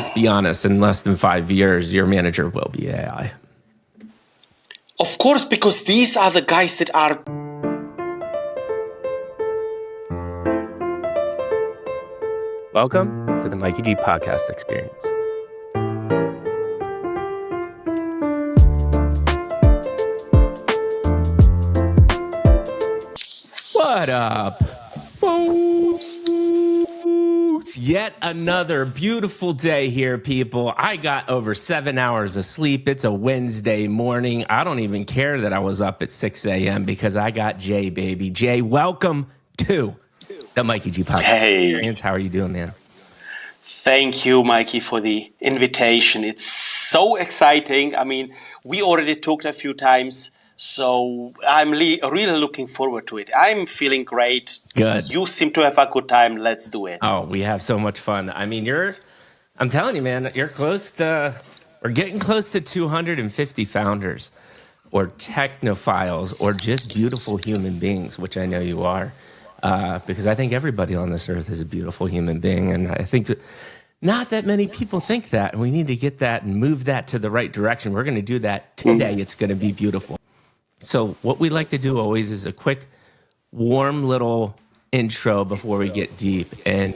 Let's be honest, in less than 5 years, your manager will be AI. Of course, because these are the guys that are... Welcome to the Mikey G podcast experience. What up, folks? Yet another beautiful day here, people. I got over 7 hours of sleep. It's a Wednesday morning. I don't even care that I was up at 6 a.m. because I got Jay, baby. Jay, welcome to the Mikey G podcast. Hey. How are you doing, man? Thank you, Mikey, for the invitation. It's so exciting. I mean, we already talked a few times, so I'm really looking forward to it. I'm feeling great. Good. You seem to have a good time. Let's do it. Oh, we have so much fun. I mean, I'm telling you, man, we're getting close to 250 founders or technophiles or just beautiful human beings, which I know you are. Because I think everybody on this earth is a beautiful human being. And I think not that many people think that. And we need to get that and move that to the right direction. We're going to do that today. It's going to be beautiful. So what we like to do always is a quick, warm little intro before we get deep. And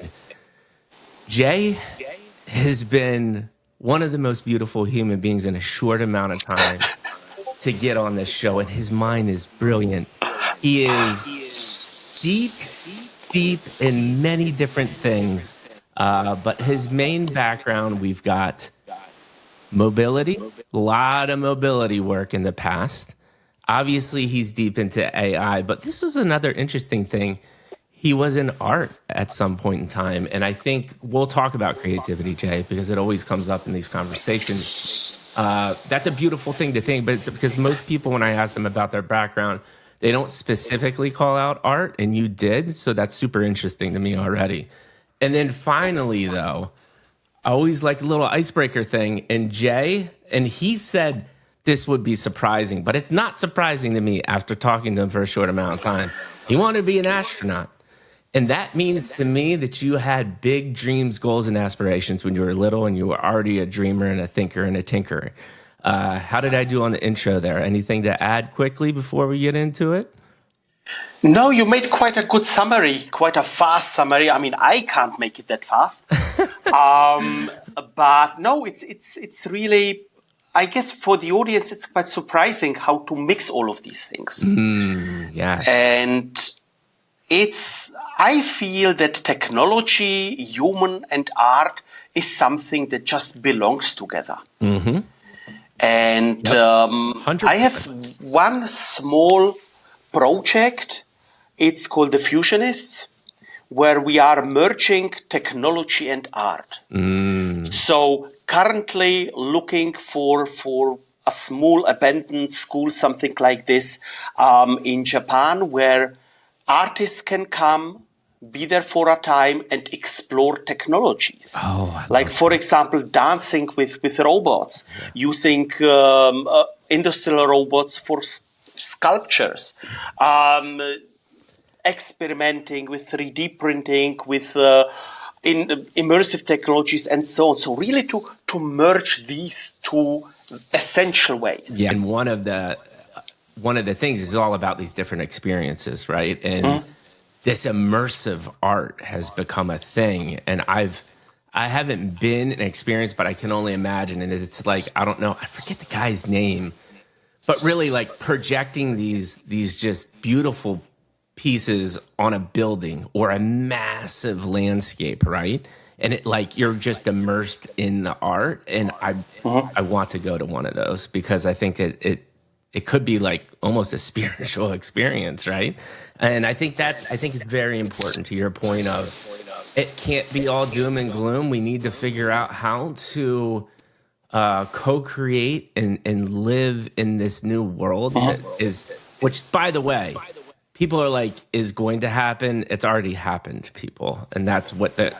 Jay has been one of the most beautiful human beings in a short amount of time to get on this show. And his mind is brilliant. He is deep in many different things. But his main background, we've got mobility, a lot of mobility work in the past. Obviously, he's deep into AI, but this was another interesting thing. He was in art at some point in time. And I think we'll talk about creativity, Jay, because it always comes up in these conversations. That's a beautiful thing to think, but it's because most people, when I ask them about their background, they don't specifically call out art, and you did, so that's super interesting to me already. And then finally, though, I always like a little icebreaker thing, and Jay, and he said this would be surprising, but it's not surprising to me after talking to him for a short amount of time. He wanted to be an astronaut, and that means to me that you had big dreams, goals, and aspirations when you were little, and you were already a dreamer and a thinker and a tinkerer. How did I do on the intro there? Anything to add quickly before we get into it? No, you made quite a good summary, quite a fast summary. I mean, I can't make it that fast. But no, it's really, I guess for the audience, it's quite surprising how to mix all of these things. Yeah. And I feel that technology, human, and art is something that just belongs together. Mm-hmm. And I have one small project. It's called The Fusionists, where we are merging technology and art. So currently looking for a small abandoned school, something like this, in Japan, where artists can come, be there for a time and explore technologies. Like, for example, dancing with robots, using industrial robots for sculptures, experimenting with 3D printing, with in immersive technologies and so on. So really to merge these two essential ways. Yeah, and one of the things is all about these different experiences, right? And this immersive art has become a thing, and I haven't been an experience, but I can only imagine. And it's like, I don't know, I forget the guy's name, but really like projecting these just beautiful pieces on a building or a massive landscape, right? And it like you're just immersed in the art, and I want to go to one of those because I think it could be like almost a spiritual experience, right? And I think it's very important to your point of it can't be all doom and gloom. We need to figure out how to co-create and live in this new world that is, which by the way, people are like, is going to happen. It's already happened, people, and that's what the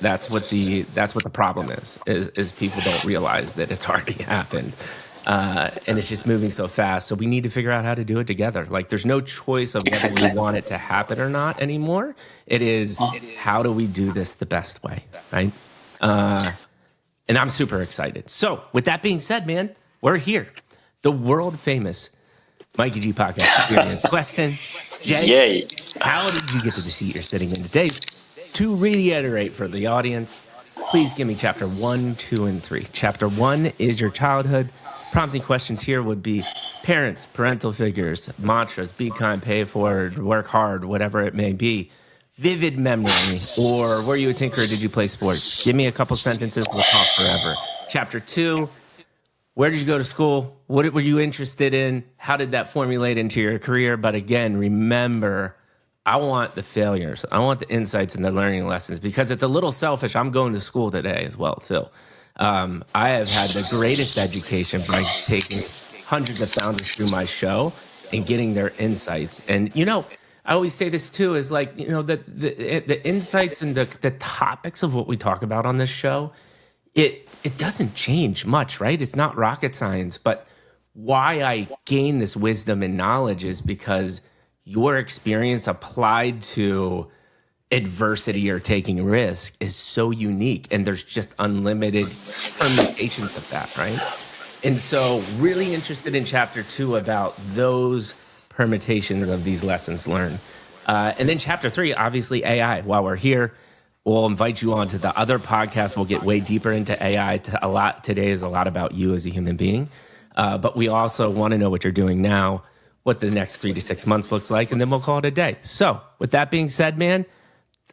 problem is people don't realize that it's already happened. And it's just moving so fast. So we need to figure out how to do it together. Like, there's no choice of whether we want it to happen or not anymore. It is, how do we do this the best way, right? And I'm super excited. So with that being said, man, we're here. The world famous Mikey G podcast experience. Question, Jay, Yay. how did you get to the seat you're sitting in today? To reiterate for the audience, please give me chapter 1, 2, and 3. Chapter 1 is your childhood. Prompting questions here would be parents, parental figures, mantras, be kind, pay it forward, work hard, whatever it may be. Vivid memory, or were you a tinker, did you play sports? Give me a couple sentences, we'll talk forever. Chapter 2, where did you go to school? What were you interested in? How did that formulate into your career? But again, remember, I want the failures. I want the insights and the learning lessons, because it's a little selfish. I'm going to school today as well, too. I have had the greatest education by taking hundreds of founders through my show and getting their insights. And, I always say this too, is like, the insights and the topics of what we talk about on this show, it doesn't change much, right? It's not rocket science, but why I gain this wisdom and knowledge is because your experience applied to adversity or taking risk is so unique, and there's just unlimited permutations of that, right? And so really interested in chapter 2 about those permutations of these lessons learned. And then chapter 3, obviously AI. While we're here, we'll invite you on to the other podcast. We'll get way deeper into AI. Today is a lot about you as a human being. But we also want to know what you're doing now, what the next 3 to 6 months looks like, and then we'll call it a day. So with that being said, man,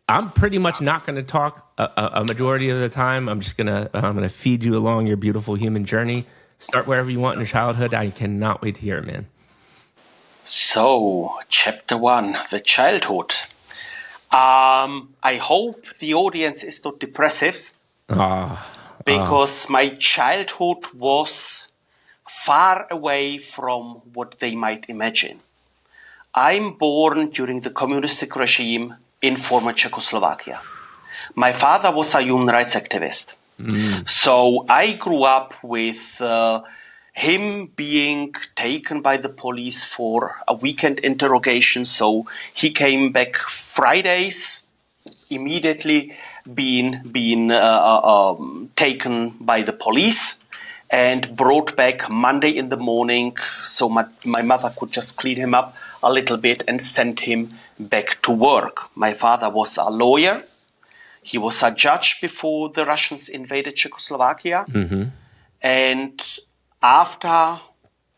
I'm pretty much not going to talk a majority of the time. I'm going to feed you along your beautiful human journey. Start wherever you want in your childhood. I cannot wait to hear it, man. So, chapter 1, the childhood. I hope the audience is not depressive, because my childhood was far away from what they might imagine. I'm born during the communistic regime in former Czechoslovakia. My father was a human rights activist. So I grew up with him being taken by the police for a weekend interrogation. So he came back Fridays, immediately being taken by the police, and brought back Monday in the morning. So my mother could just clean him up a little bit and send him back to work. My father was a lawyer. He was a judge before the Russians invaded Czechoslovakia. And after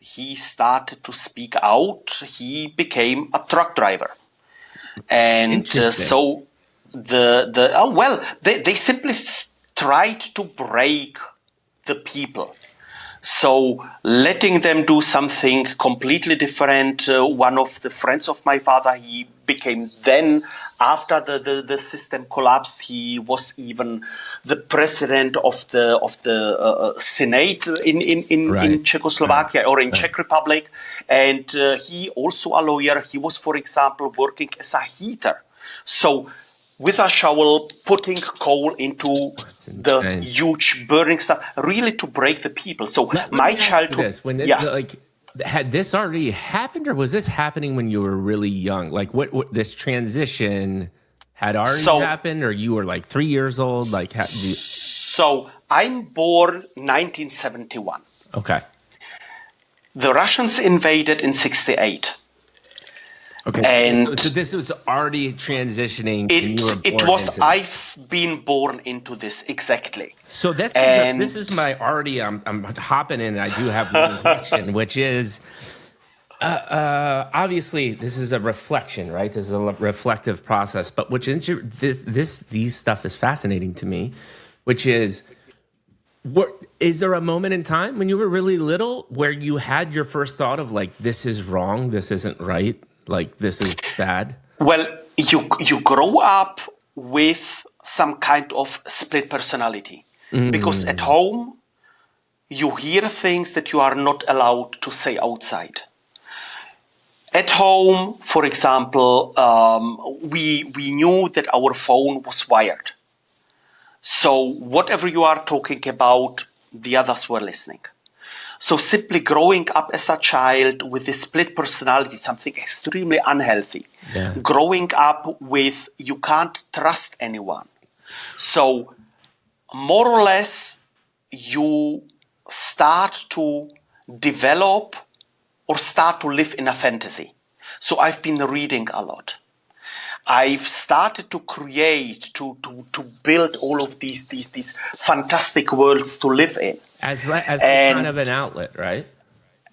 he started to speak out, he became a truck driver. And so they simply tried to break the people. So letting them do something completely different. One of the friends of my father, he became then, after the system collapsed, he was even the president of the Senate in Czechoslovakia or in Czech Republic. And he also a lawyer. He was, for example, working as a heater. So with a shovel, putting coal into the huge burning stuff, really to break the people. So my childhood... Had this already happened, or was this happening when you were really young? Like, what this transition had already happened, or you were like 3 years old? Like, So I'm born 1971. Okay. The Russians invaded in 1968. Okay, and so this was already transitioning. I've been born into this, exactly. So this is my already. I'm hopping in. And I do have one question, which is, obviously this is a reflection, right? This is a reflective process. But these stuff is fascinating to me, which is, is there a moment in time when you were really little where you had your first thought of like, this is wrong, this isn't right? Like, this is bad? Well, you grow up with some kind of split personality. Because at home, you hear things that you are not allowed to say outside. At home, for example, we knew that our phone was wired. So whatever you are talking about, the others were listening. So simply growing up as a child with this split personality, something extremely unhealthy. Yeah. Growing up with, you can't trust anyone. So more or less, you start to develop or start to live in a fantasy. So I've been reading a lot. I've started to create, to build all of these fantastic worlds to live in. As And kind of an outlet, right?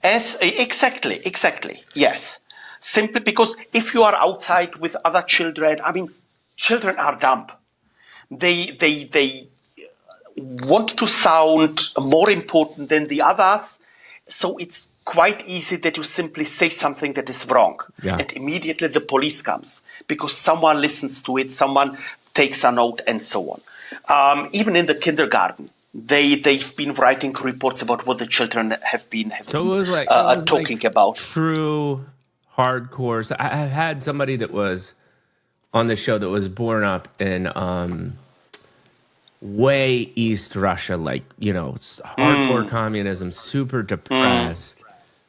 exactly, yes. Simply because if you are outside with other children, I mean, children are dumb. They want to sound more important than the others. So it's quite easy that you simply say something that is wrong. Yeah. And immediately the police comes because someone listens to it, someone takes a note, and so on. Even in the kindergarten, they've been writing reports about what the children have been talking about. True hardcore. So I had somebody that was on the show that was born up in way East Russia, like, hardcore communism, super depressed.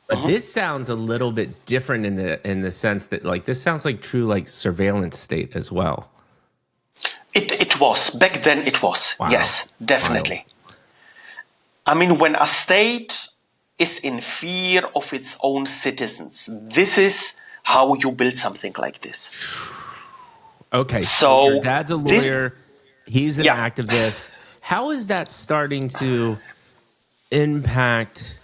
But this sounds a little bit different in the sense that, like, this sounds like true, like, surveillance state as well. It was. Back then it was. Wow. Yes, definitely. Wow. I mean, when a state is in fear of its own citizens, this is how you build something like this. Okay, so your dad's a lawyer. He's an activist. How is that starting to impact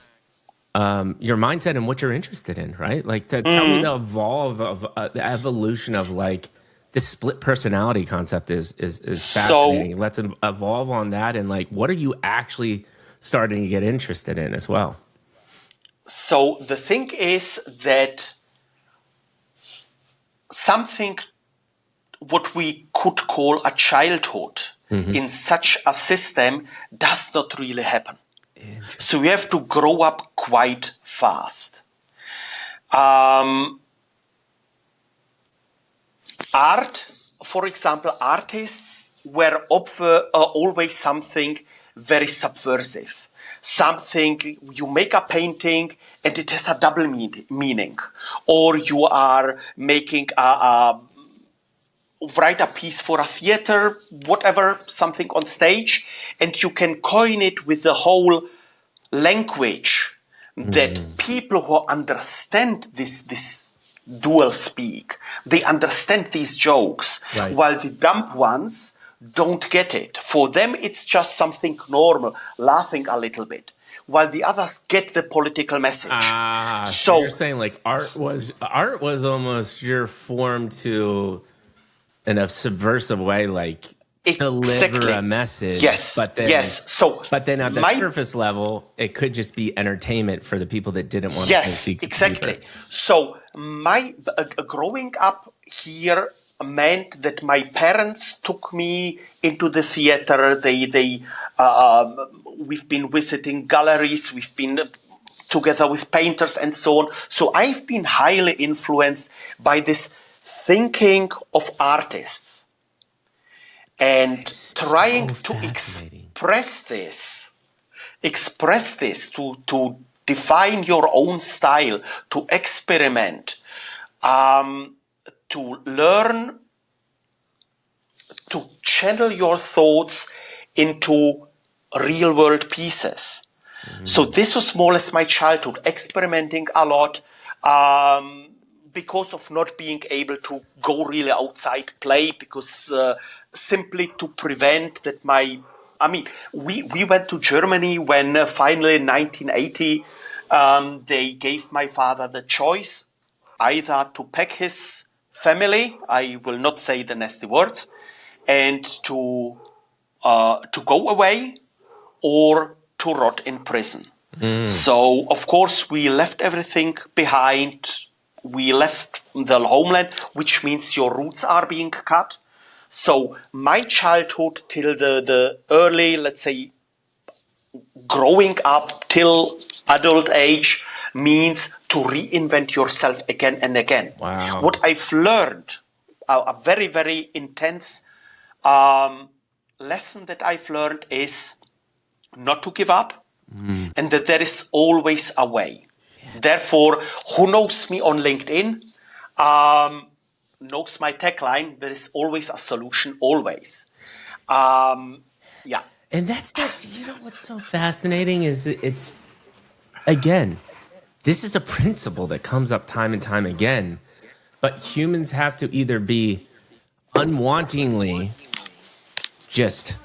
your mindset and what you're interested in, right? Like, tell me the evolution of, like, this split personality concept is fascinating. So, let's evolve on that. And, like, what are you actually starting to get interested in as well? So the thing is that something what we could call a childhood in such a system does not really happen. So you have to grow up quite fast. Art, for example, artists were always something very subversive. Something, you make a painting and it has a double meaning. Or you are making write a piece for a theater, whatever, something on stage, and you can coin it with the whole language that people who understand this dual speak, they understand these jokes, right, while the dumb ones don't get it. For them, it's just something normal, laughing a little bit, while the others get the political message. So you're saying, like, art was almost your form to, in a subversive way, like, deliver a message. Yes. But then, but then at the surface level, it could just be entertainment for the people that didn't want to see. Exactly. So my growing up here meant that my parents took me into the theater. We've been visiting galleries. We've been together with painters and so on. So I've been highly influenced by this thinking of artists and trying to express this, to define your own style, to experiment, to learn, to channel your thoughts into real world pieces. So this was more or less my childhood, experimenting a lot, because of not being able to go really outside, play, because simply to prevent that we went to Germany when finally in 1980 they gave my father the choice either to pack his family, I will not say the nasty words, and to go away or to rot in prison. So of course we left everything behind. We left the homeland, which means your roots are being cut. So my childhood till the early, let's say, growing up till adult age means to reinvent yourself again and again. Wow. What I've learned, a very, very intense lesson that I've learned is not to give up and that there is always a way. Therefore, who knows me on LinkedIn knows my tagline, there is always a solution, always. And that's what's so fascinating is it's, again, this is a principle that comes up time and time again, but humans have to either be unwantingly just,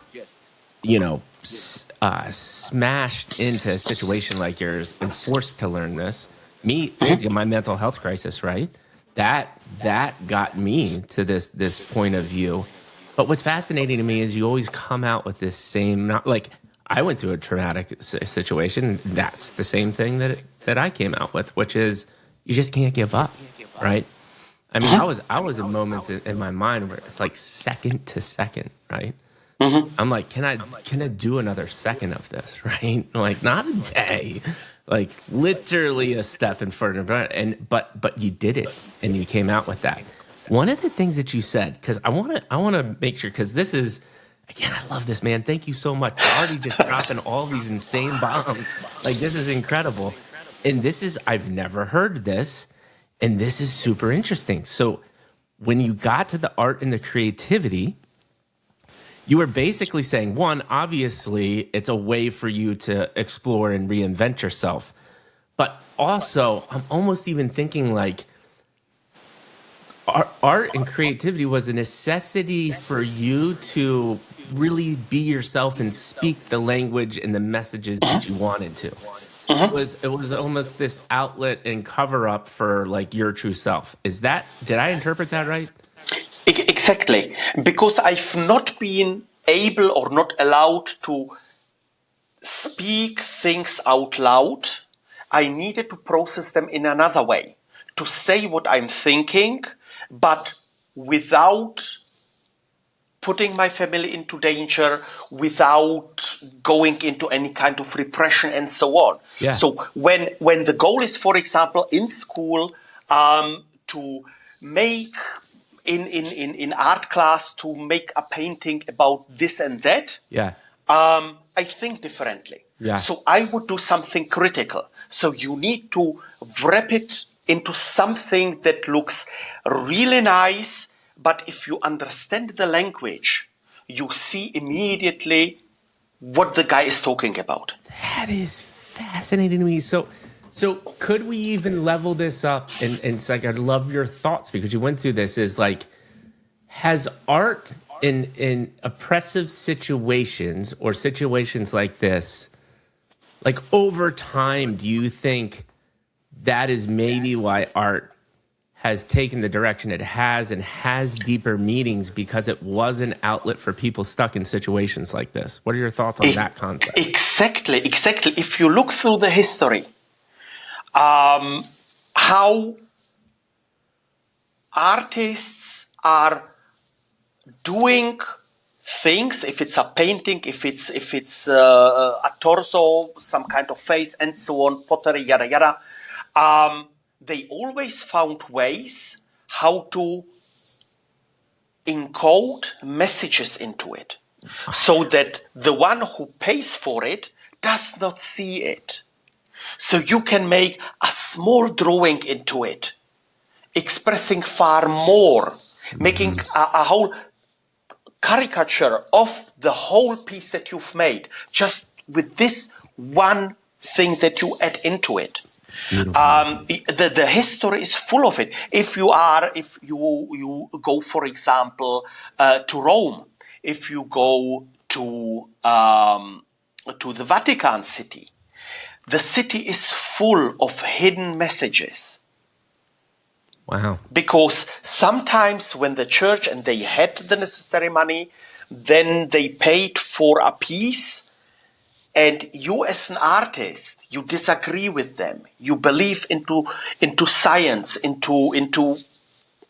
smashed into a situation like yours and forced to learn this. My mental health crisis, right? That got me to this point of view. But what's fascinating to me is you always come out with this same, not like I went through a traumatic situation. That's the same thing that I came out with, which is you just can't give up, right? I mean, I was in moments in my mind where it's like second to second, right? I'm like, can I do another second of this, right? Like, not a day, like literally a step in front of it. But you did it, and you came out with that. One of the things that you said, because I want to make sure, because this is, again, I love this, man. Thank you so much. You're already just dropping all these insane bombs. Like, this is incredible, and I've never heard this, and this is super interesting. So, when you got to the art and the creativity, you were basically saying, one, obviously, it's a way for you to explore and reinvent yourself. But also, I'm almost even thinking like art and creativity was a necessity for you to really be yourself and speak the language and the messages that you wanted to. It was almost this outlet and cover up for like your true self. Did I interpret that right? Exactly, because I've not been able or not allowed to speak things out loud. I needed to process them in another way, to say what I'm thinking, but without putting my family into danger, without going into any kind of repression and so on. Yeah. So when the goal is, for example, in school, to make in art class to make a painting about this and that, I think differently. Yeah. So I would do something critical. So you need to wrap it into something that looks really nice, but if you understand the language, you see immediately what the guy is talking about. That is fascinating to me. So could we even level this up? And it's like, I'd love your thoughts because you went through this. Is like, has art in oppressive situations or situations like this, like over time, do you think that is maybe why art has taken the direction it has and has deeper meanings because it was an outlet for people stuck in situations like this? What are your thoughts on that concept? Exactly. If you look through the history, how artists are doing things, if it's a painting, if it's a torso, some kind of face, and so on, pottery, yada yada, they always found ways how to encode messages into it, so that the one who pays for it does not see it. So you can make a small drawing into it, expressing far more, making a whole caricature of the whole piece that you've made, just with this one thing that you add into it. The history is full of it. If you go, for example, to Rome, if you go to the Vatican City, the city is full of hidden messages. Wow. Because sometimes when the church, and they had the necessary money, then they paid for a piece, and you as an artist, you disagree with them. You believe into science, into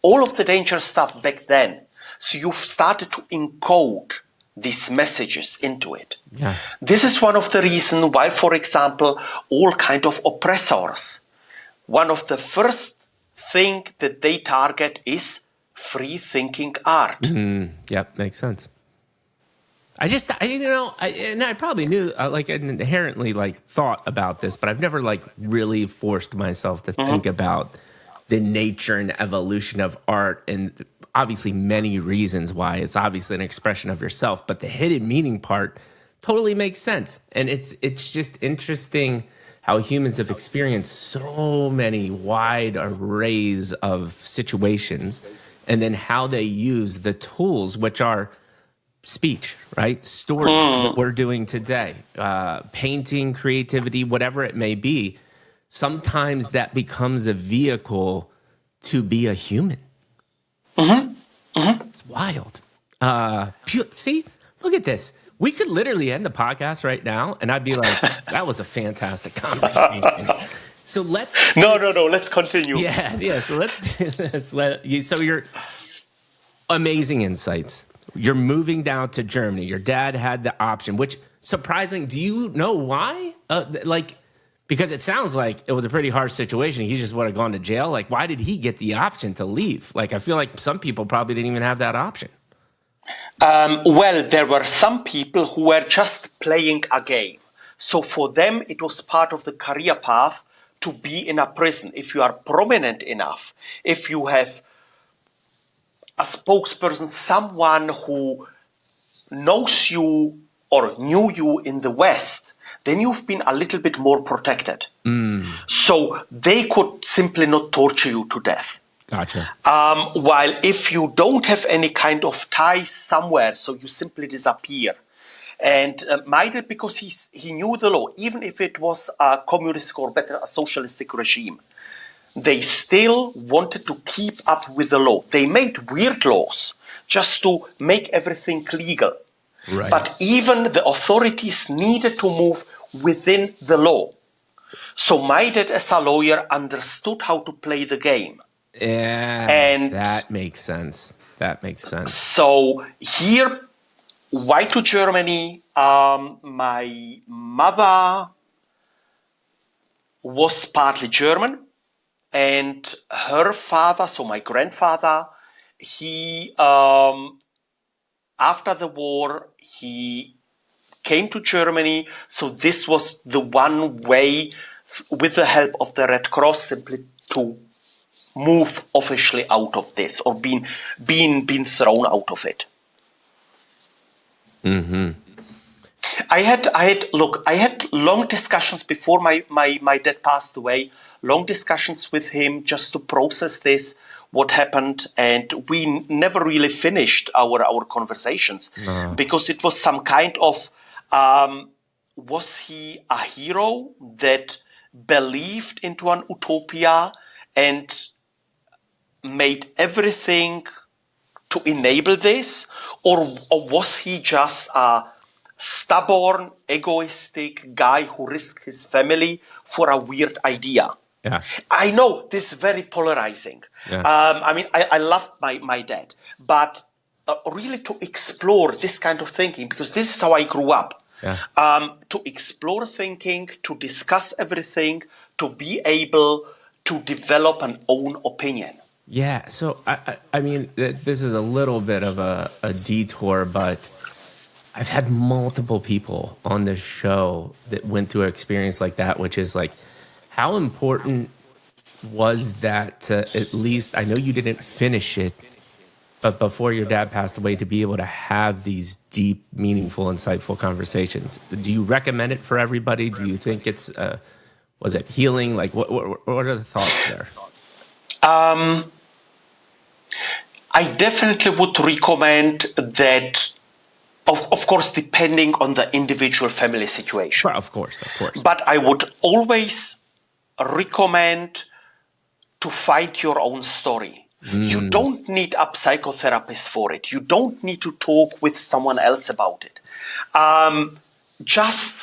all of the dangerous stuff back then. So you've started to encode these messages into it. Yeah. This is one of the reasons why, for example, all kind of oppressors, one of the first thing that they target is free thinking art. Yep, makes sense. I probably knew, like, inherently, like, thought about this, but I've never, like, really forced myself to think about the nature and evolution of art, and obviously many reasons why. It's obviously an expression of yourself, but the hidden meaning part totally makes sense. And it's just interesting how humans have experienced so many wide arrays of situations, and then how they use the tools, which are speech, right? Story, what we're doing today, painting, creativity, whatever it may be. Sometimes that becomes a vehicle to be a human. It's wild. See, look at this. We could literally end the podcast right now, and I'd be like, that was a fantastic conversation. So No, let's continue. Yes. So you're amazing insights. You're moving down to Germany. Your dad had the option, which surprising. Do you know why? Because it sounds like it was a pretty harsh situation. He just would have gone to jail. Like, why did he get the option to leave? Like, I feel like some people probably didn't even have that option. Well, there were some people who were just playing a game. So for them, it was part of the career path to be in a prison. If you are prominent enough, if you have a spokesperson, someone who knows you or knew you in the West, then you've been a little bit more protected. So they could simply not torture you to death. Gotcha. While if you don't have any kind of ties somewhere, so you simply disappear. And my dad, because he knew the law, even if it was a communist or better, a socialistic regime, they still wanted to keep up with the law. They made weird laws just to make everything legal. Right. But even the authorities needed to move within the law. So my dad, as a lawyer, understood how to play the game. Yeah, and that makes sense. So here, why to Germany? My mother was partly German, and her father, so my grandfather, he after the war he came to Germany. So this was the one way, with the help of the Red Cross, simply to move officially out of this, or being thrown out of it. I had long discussions before my dad passed away, long discussions with him just to process this, what happened, and we never really finished our conversations because it was some kind of, was he a hero that believed into an utopia and made everything to enable this, or was he just a stubborn, egoistic guy who risked his family for a weird idea? Yeah. I know this is very polarizing. Yeah. I love my dad, but really to explore this kind of thinking, because this is how I grew up. Yeah. To explore thinking, to discuss everything, to be able to develop an own opinion. Yeah, so I mean, this is a little bit of a detour, but I've had multiple people on this show that went through an experience like that, which is like, how important was that to, at least, I know you didn't finish it, but before your dad passed away, to be able to have these deep, meaningful, insightful conversations. Do you recommend it for everybody? Do you think it's, was it healing? Like, what are the thoughts there? I definitely would recommend that, of course, depending on the individual family situation. Well, of course. But I would always recommend to find your own story. You don't need a psychotherapist for it. You don't need to talk with someone else about it. Just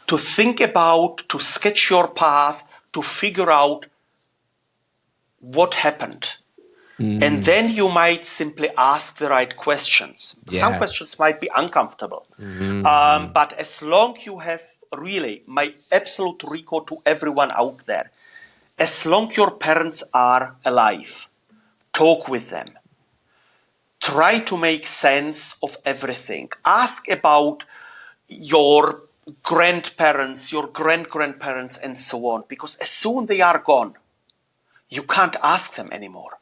to think about, to sketch your path, to figure out what happened. And then you might simply ask the right questions. Yeah. Some questions might be uncomfortable. But as long you have, really, my absolute recall to everyone out there, as long your parents are alive, talk with them. Try to make sense of everything. Ask about your grandparents, your great-grandparents, and so on. Because as soon they are gone, you can't ask them anymore.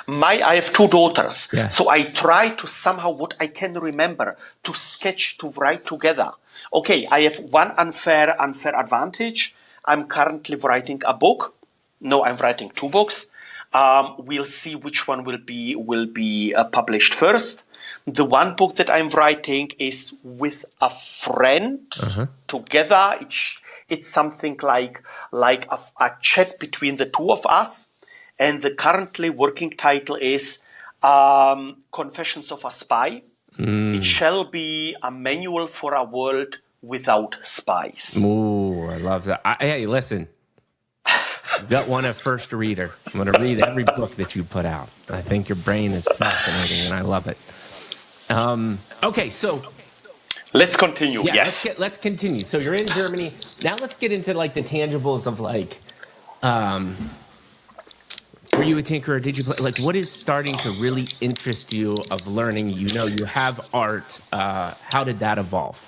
I have two daughters, Yeah. so I try to somehow what I can remember to sketch, to write together. Okay, I have one unfair advantage. I'm currently writing a book. No, I'm writing two books. We'll see which one will be published first. The one book that I'm writing is with a friend together. It's something like a chat between the two of us. And the currently working title is Confessions of a Spy. It shall be a manual for a world without spies. Ooh, I love that. Hey, listen. You got one a first reader. I'm going to read every book that you put out. I think your brain is fascinating, and I love it. Okay, so let's continue. yeah, Yes. let's continue. So you're in Germany now. Let's get into like the tangibles of like, were you a tinkerer? Did you play? Like, what is starting to really interest you of learning? You know, you have art. How did that evolve?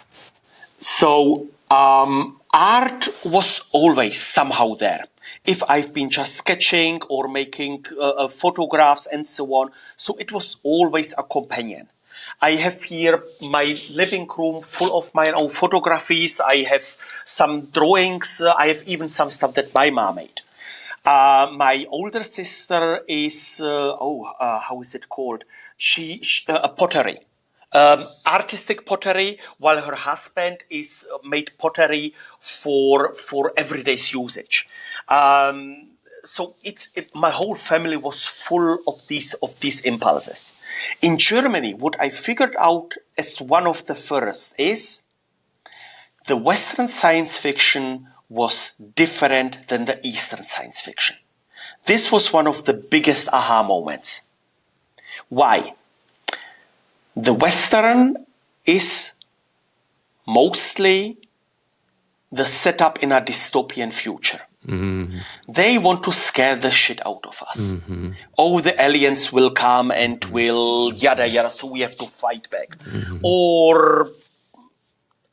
So art was always somehow there. If I've been just sketching or making photographs and so on, so it was always a companion. I have here my living room full of my own photographies. I have some drawings. I have even some stuff that my mom made. My older sister is, how is it called? She pottery. Artistic pottery, while her husband is made pottery for everyday's usage. So my whole family was full of these impulses. In Germany, what I figured out as one of the first is the Western science fiction was different than the Eastern science fiction. This was one of the biggest aha moments. Why? The Western is mostly the setup in a dystopian future. Mm-hmm. They want to scare the shit out of us. Mm-hmm. Oh, the aliens will come and will yada yada, so we have to fight back. Mm-hmm. Or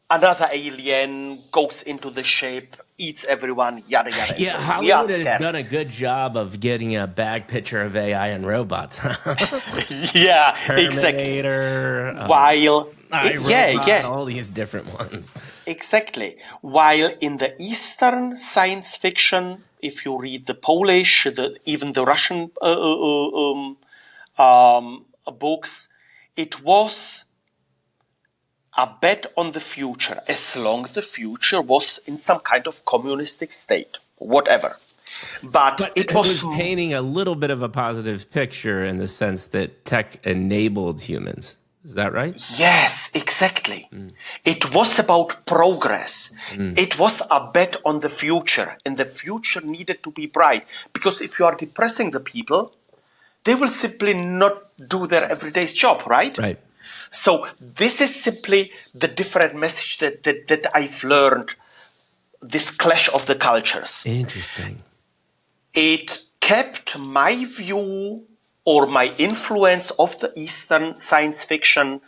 another alien goes into the ship, eats everyone, yada yada. Yeah, so Hollywood has done a good job of getting a bag picture of AI and robots. Yeah, Terminator, exactly. While all these different ones. Exactly. While in the Eastern science fiction, if you read the Polish, even the Russian books, it was a bet on the future, as long as the future was in some kind of communistic state, whatever. But it was painting a little bit of a positive picture in the sense that tech enabled humans. Is that right? Yes, exactly. It was about progress. It was a bet on the future, and the future needed to be bright. Because if you are depressing the people, they will simply not do their everyday job, right? Right. So this is simply the different message that I've learned, this clash of the cultures. Interesting. It kept my view or my influence of the Eastern science fiction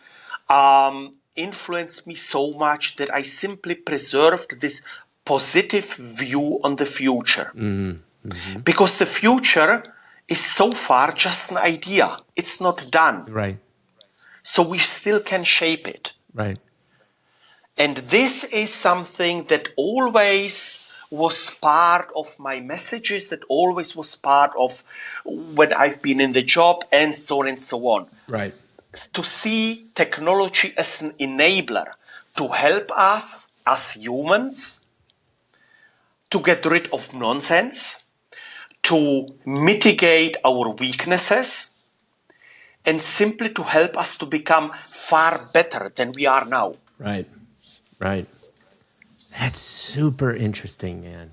influenced me so much that I simply preserved this positive view on the future. Mm-hmm. Because the future is so far just an idea. It's not done. Right. So we still can shape it. Right. And this is something that always was part of my messages, that always was part of when I've been in the job, and so on and so on. Right. To see technology as an enabler to help us as humans to get rid of nonsense, to mitigate our weaknesses, and simply to help us to become far better than we are now. Right. Right. That's super interesting, man.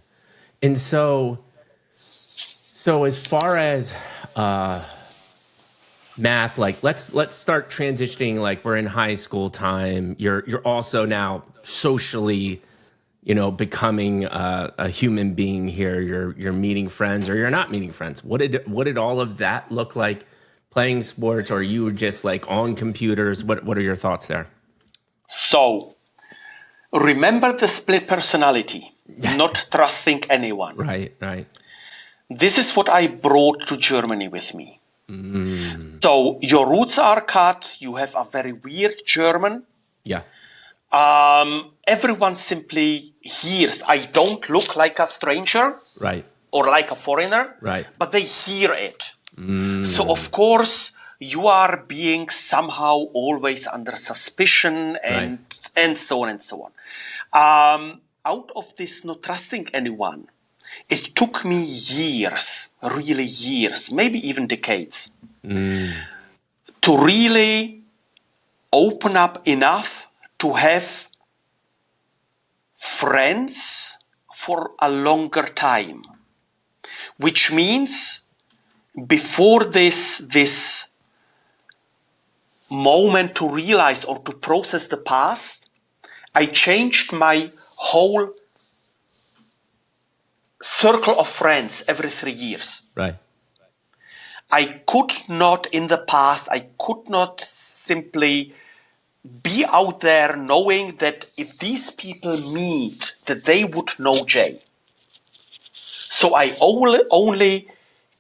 And so as far as math, like let's start transitioning. Like we're in high school time. You're also now socially, becoming a human being here. You're meeting friends, or you're not meeting friends. What did all of that look like? Playing sports, or you just like on computers? What are your thoughts there? So, remember the split personality, not trusting anyone. Right. This is what I brought to Germany with me. So your roots are cut. You have a very weird German. Yeah. Everyone simply hears. I don't look like a stranger. Right. Or like a foreigner. Right. But they hear it. So of course you are being somehow always under suspicion and so on and so on. Out of this not trusting anyone, it took me years, really years, maybe even decades, to really open up enough to have friends for a longer time. Which means before this moment to realize or to process the past, I changed my whole circle of friends every 3 years. Right. I could not in the past, I could not simply be out there knowing that if these people meet, that they would know Jay. So I only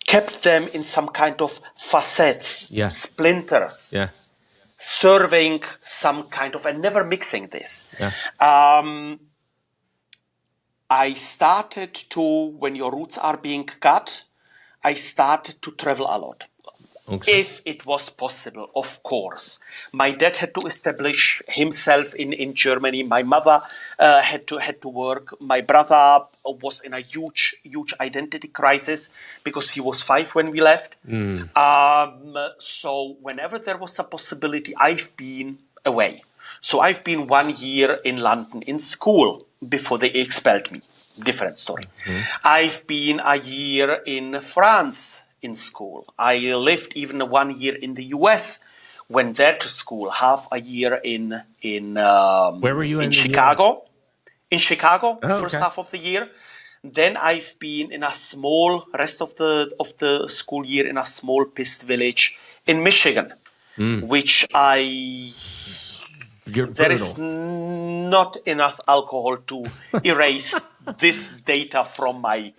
kept them in some kind of facets, splinters, serving some kind of, and never mixing this. I started to, when your roots are being cut, I started to travel a lot. Okay. If it was possible, of course. My dad had to establish himself in Germany. My mother had to work. My brother was in a huge identity crisis because he was 5 when we left. So whenever there was a possibility, I've been away. So I've been 1 year in London in school before they expelled me. Different story. I've been a year in France in school. I lived even 1 year in the US, went there to school, half a year in where were you in Chicago? In Chicago, first half of the year. Then I've been in a small rest of the school year in a small pissed village in Michigan, which there is not enough alcohol to erase this data from my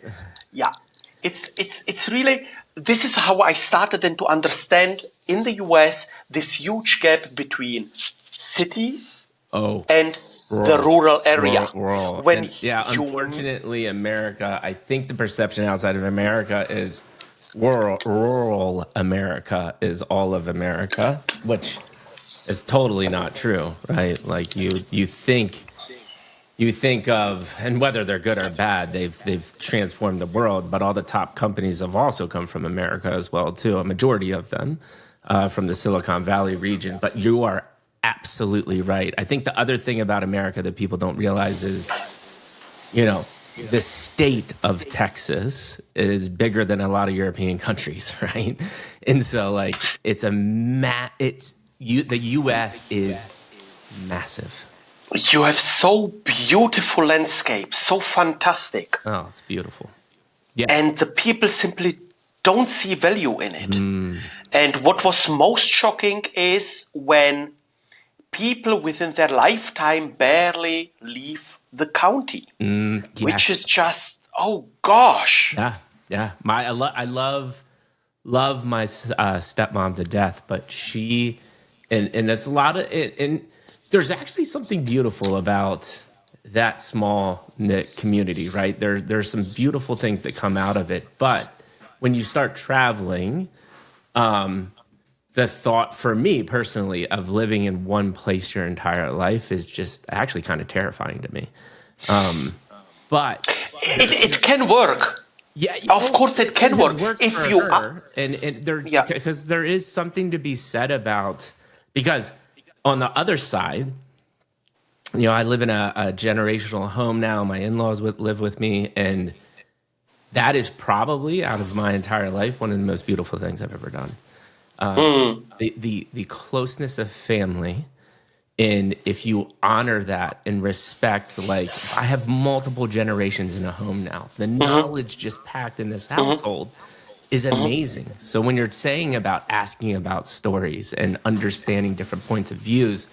it's really. This is how I started then to understand in the US this huge gap between cities and the rural area. Rural. Unfortunately, America, I think the perception outside of America is rural America is all of America, which is totally not true, right? Like you think of, and whether they're good or bad, they've transformed the world, but all the top companies have also come from America as well, too. A majority of them from the Silicon Valley region. But you are absolutely right. I think the other thing about America that people don't realize is, the state of Texas is bigger than a lot of European countries, right? And so, like, the U.S. is massive. You have so beautiful landscapes, so fantastic. Oh, it's beautiful. Yeah. And the people simply don't see value in it. And what was most shocking is when people within their lifetime barely leave the county, which is just, oh gosh. Yeah. I love my stepmom to death, but she, and it's a lot of it, and there's actually something beautiful about that small knit community, right? There's some beautiful things that come out of it. But when you start traveling, the thought for me personally of living in one place your entire life is just actually kind of terrifying to me. But it can work. Yeah, of course it can work if you are, because there is something to be said about, because on the other side, I live in a generational home now. My in-laws live with me, and that is probably, out of my entire life, one of the most beautiful things I've ever done. The closeness of family, and if you honor that and respect, like, I have multiple generations in a home now. The knowledge just packed in this household is amazing. So when you're saying about asking about stories and understanding different points of views,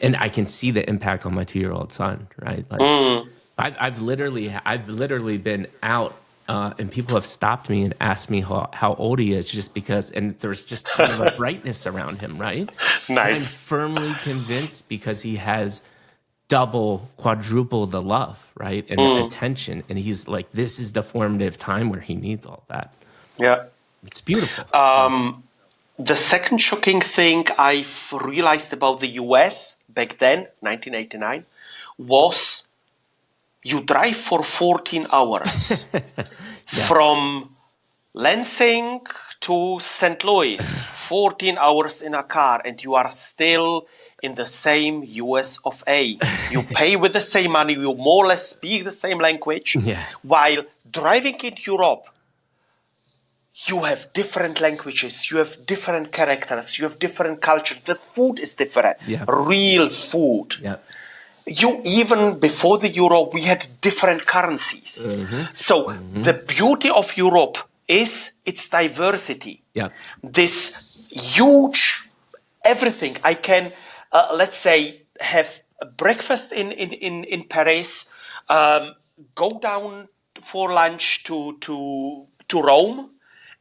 and I can see the impact on my 2-year-old son, right? Like, I've literally been out and people have stopped me and asked me how old he is, just because, and there's just kind of a brightness around him, right? And I'm Nice. firmly convinced because he has double, quadruple the love, right? And the attention. And he's like, this is the formative time where he needs all that. Yeah. It's beautiful. The second shocking thing I've realized about the US back then, 1989, was you drive for 14 hours from Lansing to St. Louis, 14 hours in a car, and you are still in the same US of A. You pay with the same money, you more or less speak the same language, while driving in Europe, you have different languages, you have different characters, you have different cultures. The food is different, real food. Yeah. You even before the euro, we had different currencies. So the beauty of Europe is its diversity. Yeah. This huge everything. I can, let's say, have a breakfast in Paris, go down for lunch to Rome,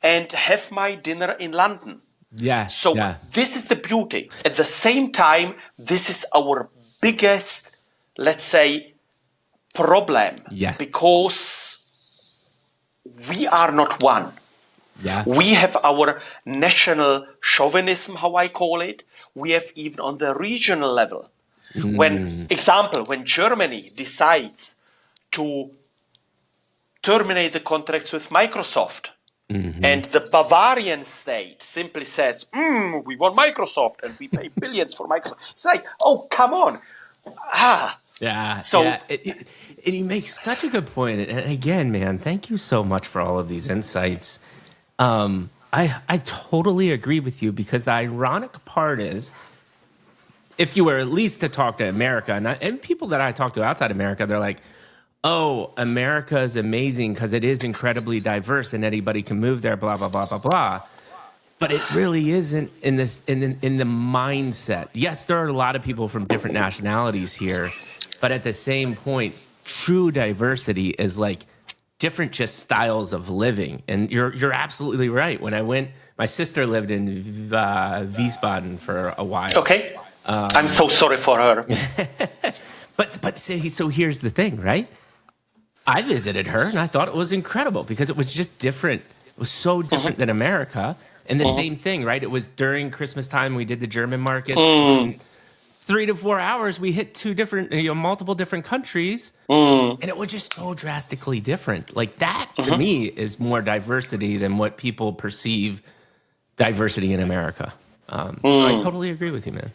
and have my dinner in London. Yeah. So this is the beauty. At the same time, this is our biggest, let's say, problem. Yes. Because we are not one. Yeah. We have our national chauvinism, how I call it. We have even on the regional level. When Germany decides to terminate the contracts with Microsoft, and the Bavarian state simply says, we want Microsoft and we pay billions for Microsoft. It's like, oh, come on. And he makes such a good point. And again, man, thank you so much for all of these insights. I totally agree with you, because the ironic part is, if you were at least to talk to America, and people that I talk to outside America, they're like, oh, America is amazing because it is incredibly diverse and anybody can move there, blah, blah, blah, blah, blah. But it really isn't in the mindset. Yes, there are a lot of people from different nationalities here, but at the same point, true diversity is like different just styles of living. And you're absolutely right. When I went, my sister lived in Wiesbaden for a while. Okay. I'm so sorry for her. But so here's the thing, right? I visited her and I thought it was incredible because it was just different. It was so different than America. And the same thing, right? It was during Christmas time. We did the German market. 3 to 4 hours, we hit multiple different countries. And it was just so drastically different. Like that, to me, is more diversity than what people perceive diversity in America. I totally agree with you, man.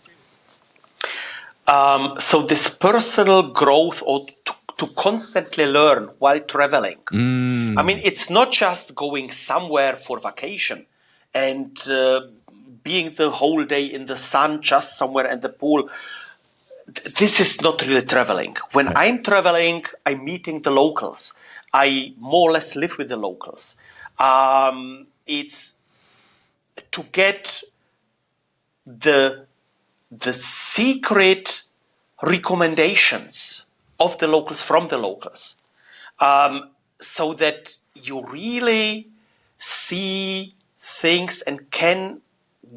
So this personal growth, or to constantly learn while traveling. I mean, it's not just going somewhere for vacation and being the whole day in the sun, just somewhere in the pool. This is not really traveling. When I'm traveling, I'm meeting the locals. I more or less live with the locals. It's to get the secret recommendations of the locals from the locals, so that you really see things and can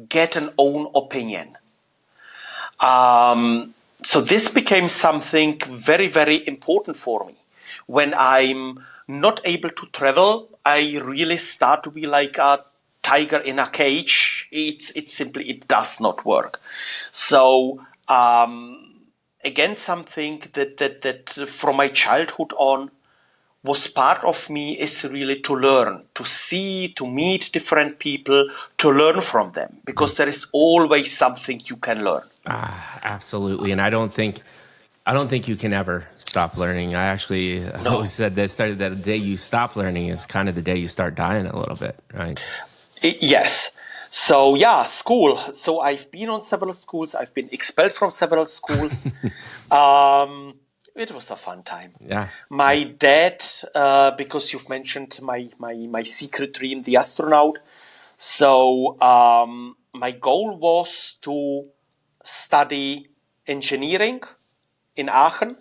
get an own opinion. So this became something very, very important for me. When I'm not able to travel, I really start to be like a tiger in a cage. It does not work. So again, something that from my childhood on was part of me is really to learn, to see, to meet different people, to learn from them, because there is always something you can learn. Absolutely. And I don't think you can ever stop learning. I always said that the day you stop learning is kind of the day you start dying a little bit, right? Yes. So yeah, school. So I've been on several schools. I've been expelled from several schools. It was a fun time. Yeah. My dad, because you've mentioned my secret dream, the astronaut. So my goal was to study engineering in Aachen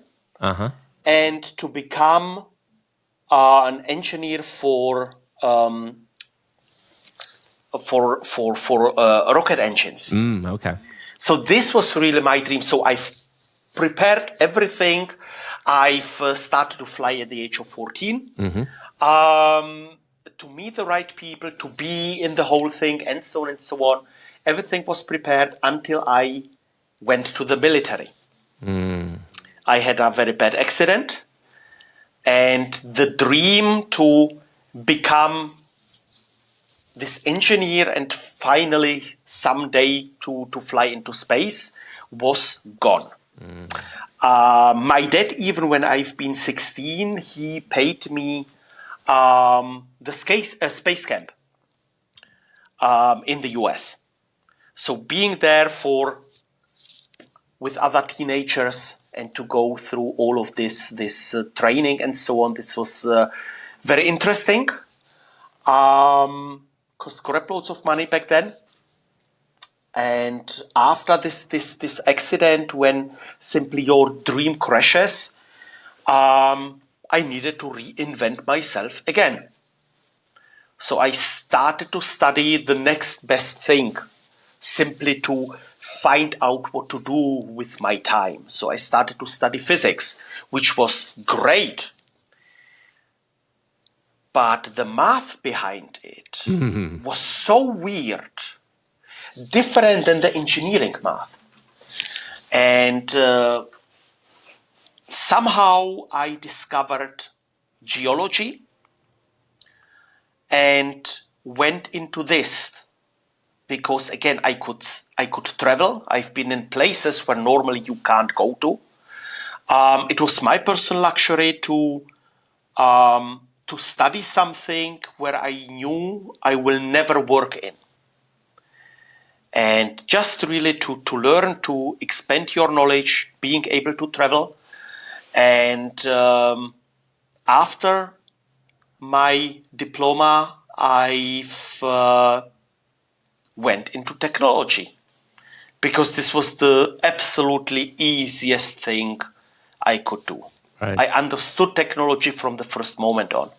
and to become an engineer for rocket engines. Okay. So this was really my dream. So I've prepared everything. I've started to fly at the age of 14. To meet the right people, to be in the whole thing, and so on and so on. Everything was prepared until I went to the military. I had a very bad accident, and the dream to become this engineer and finally someday to fly into space was gone. My dad, even when I've been 16, he paid me the space camp in the US. So being there with other teenagers and to go through all of this training and so on, this was very interesting. Cost crap loads of money back then. And after this accident, when simply your dream crashes, I needed to reinvent myself again. So I started to study the next best thing, simply to find out what to do with my time. So I started to study physics, which was great. But the math behind it was so weird, different than the engineering math. And somehow I discovered geology and went into this because, again, I could travel. I've been in places where normally you can't go to. It was my personal luxury to study something where I knew I will never work in. And just really to learn, to expand your knowledge, being able to travel. And after my diploma, I've went into technology because this was the absolutely easiest thing I could do. Right. I understood technology from the first moment on.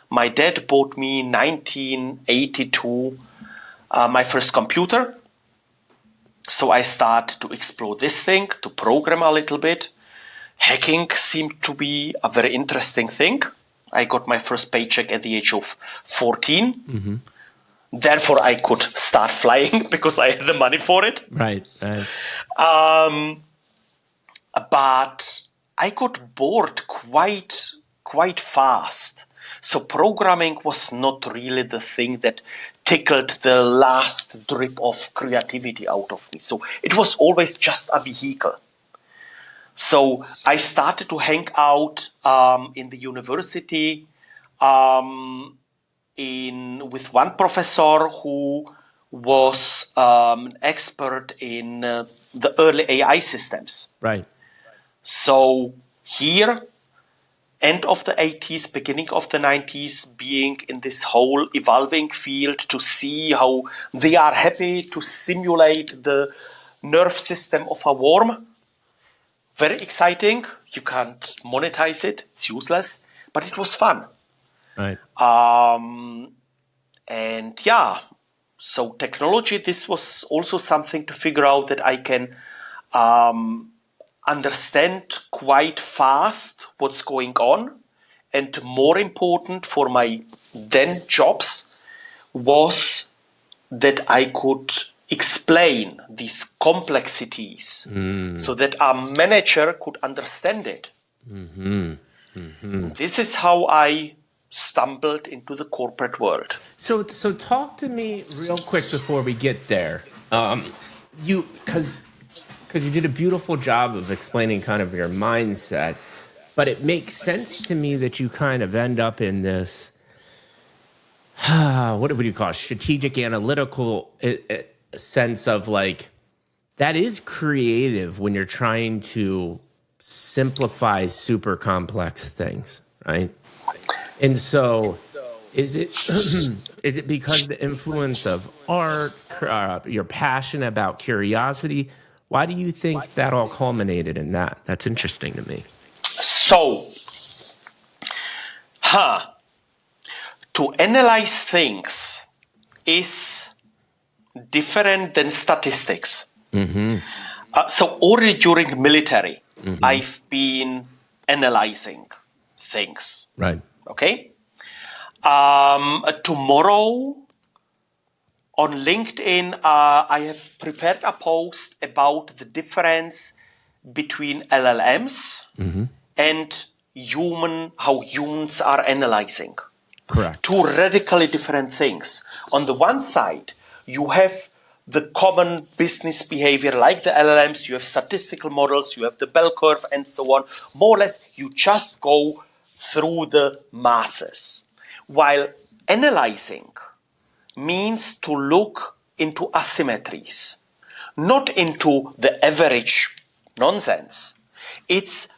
My dad bought me in 1982 my first computer. So I started to explore this thing, to program a little bit. Hacking seemed to be a very interesting thing. I got my first paycheck at the age of 14. Therefore, I could start flying because I had the money for it. Right. But I got bored quite fast. So programming was not really the thing that tickled the last drip of creativity out of me. So it was always just a vehicle. So I started to hang out in the university with one professor who was an expert in the early AI systems. Right. So here, end of the 80s, beginning of the 90s, being in this whole evolving field to see how they are happy to simulate the nerve system of a worm. Very exciting. You can't monetize it. It's useless. But it was fun. Right. And yeah, so technology, this was also something to figure out that I can understand quite fast what's going on. And more important for my then jobs was that I could explain these complexities so that a manager could understand it. This is how I stumbled into the corporate world. So talk to me real quick before we get there. Because you did a beautiful job of explaining kind of your mindset, but it makes sense to me that you kind of end up in this, what would you call it? Strategic analytical sense of like, that is creative when you're trying to simplify super complex things, right? And so is it because the influence of art, your passion about curiosity? Why do you think that all culminated in that? That's interesting to me. So, To analyze things is different than statistics. So already during military, I've been analyzing things. Right. Okay. Tomorrow on LinkedIn, I have prepared a post about the difference between LLMs and how humans are analyzing. Correct. Two radically different things. On the one side, you have the common business behavior like the LLMs, you have statistical models, you have the bell curve and so on. More or less, you just go through the masses. While analyzing means to look into asymmetries, not into the average nonsense. It's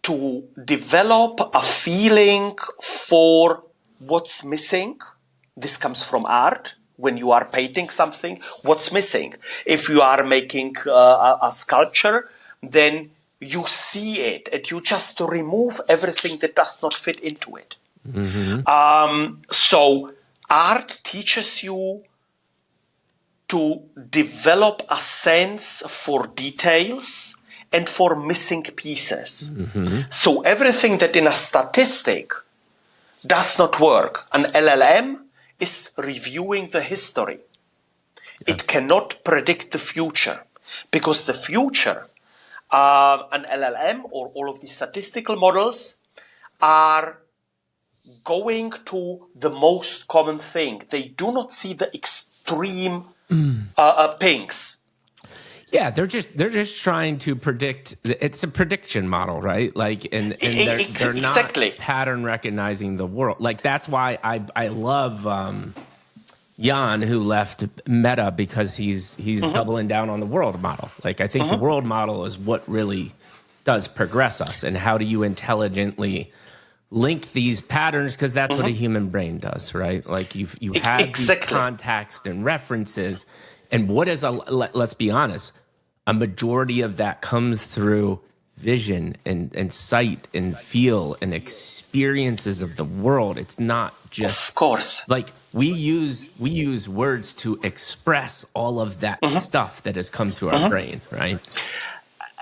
to develop a feeling for what's missing. This comes from art. When you are painting something, what's missing? If you are making a sculpture, then you see it and you just remove everything that does not fit into it. So art teaches you to develop a sense for details and for missing pieces. So everything that in a statistic does not work. An LLM is reviewing the history. It cannot predict the future because the future, an LLM or all of these statistical models are going to the most common thing. They do not see the extreme things. Yeah, they're just trying to predict. It's a prediction model, right? Like, and they're not exactly pattern recognizing the world. Like that's why I love Jan, who left Meta, because he's doubling down on the world model. Like I think the world model is what really does progress us. And how do you intelligently link these patterns? Because that's what a human brain does, right? Like you have these context and references. And what is let's be honest, a majority of that comes through vision and sight and feel and experiences of the world. It's not just, of course, like we use words to express all of that stuff that has come through our brain, right?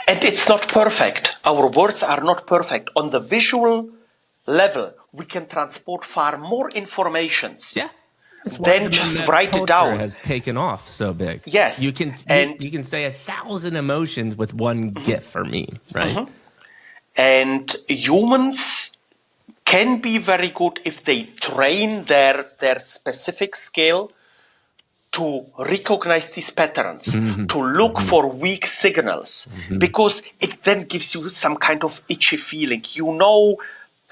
And it's not perfect. Our words are not perfect. On the visual level, we can transport far more informations. Yeah. Then just write it down. Has taken off so big. Yes, you can say 1,000 emotions with one GIF or meme, right? And humans can be very good if they train their specific skill to recognize these patterns, to look for weak signals, because it then gives you some kind of itchy feeling. You know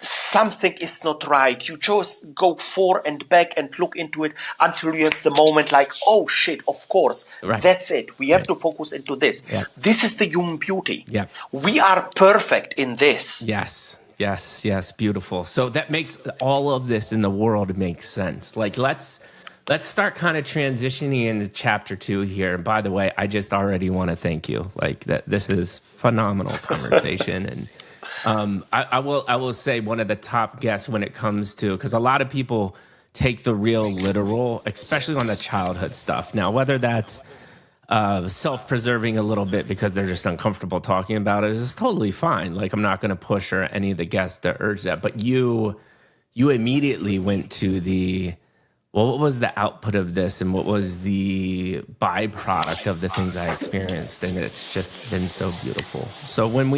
something is not right. You just go forward and back and look into it until you have the moment like, oh shit, of course, that's it. We have to focus into this. Yeah. This is the human beauty. Yeah. We are perfect in this. Yes, beautiful. So that makes all of this in the world make sense. Like let's start kind of transitioning into chapter 2 here. And by the way, I just already want to thank you. Like that, this is phenomenal conversation. And I will say one of the top guests when it comes to, because a lot of people take the real literal, especially on the childhood stuff. Now, whether that's self-preserving a little bit because they're just uncomfortable talking about it is totally fine. Like I'm not going to push or any of the guests to urge that. But you immediately went to the, well, what was the output of this and what was the byproduct of the things I experienced? And it's just been so beautiful. So when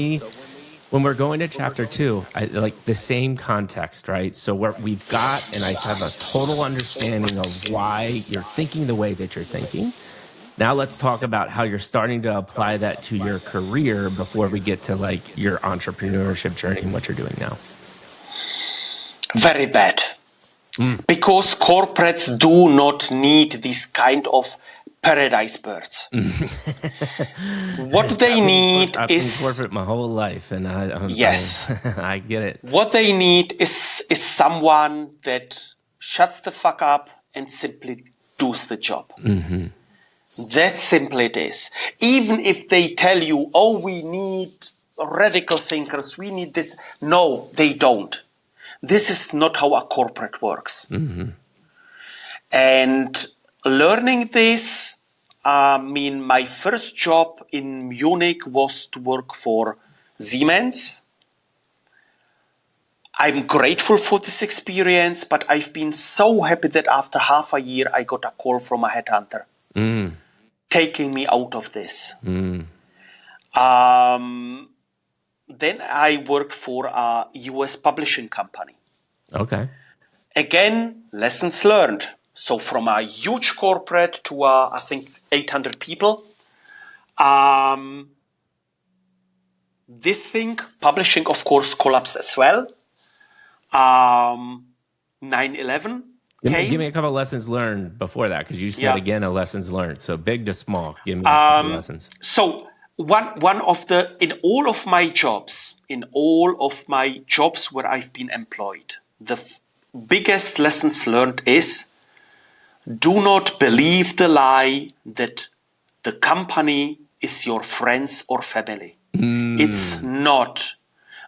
we're going to chapter 2, I like the same context, right? So we've got, and I have a total understanding of why you're thinking the way that you're thinking. Now let's talk about how you're starting to apply that to your career before we get to like your entrepreneurship journey and what you're doing now. Very bad. Because corporates do not need this kind of paradise birds. What they need I've is been corporate my whole life, and I get it. What they need is someone that shuts the fuck up and simply does the job. That simple it is. Even if they tell you, "Oh, we need radical thinkers, we need this," no, they don't. This is not how a corporate works. And learning this, my first job in Munich was to work for Siemens. I'm grateful for this experience, but I've been so happy that after half a year, I got a call from a headhunter taking me out of this. Then I worked for a US publishing company. Okay. Again, lessons learned. So from a huge corporate to I think 800 people. This thing, publishing, of course, collapsed as well. 9/11 came. Give me a couple of lessons learned before that, because you said again a lessons learned. So big to small. Give me a couple of lessons. So one of the in all of my jobs where I've been employed, the biggest lessons learned is do not believe the lie that the company is your friends or family. It's not.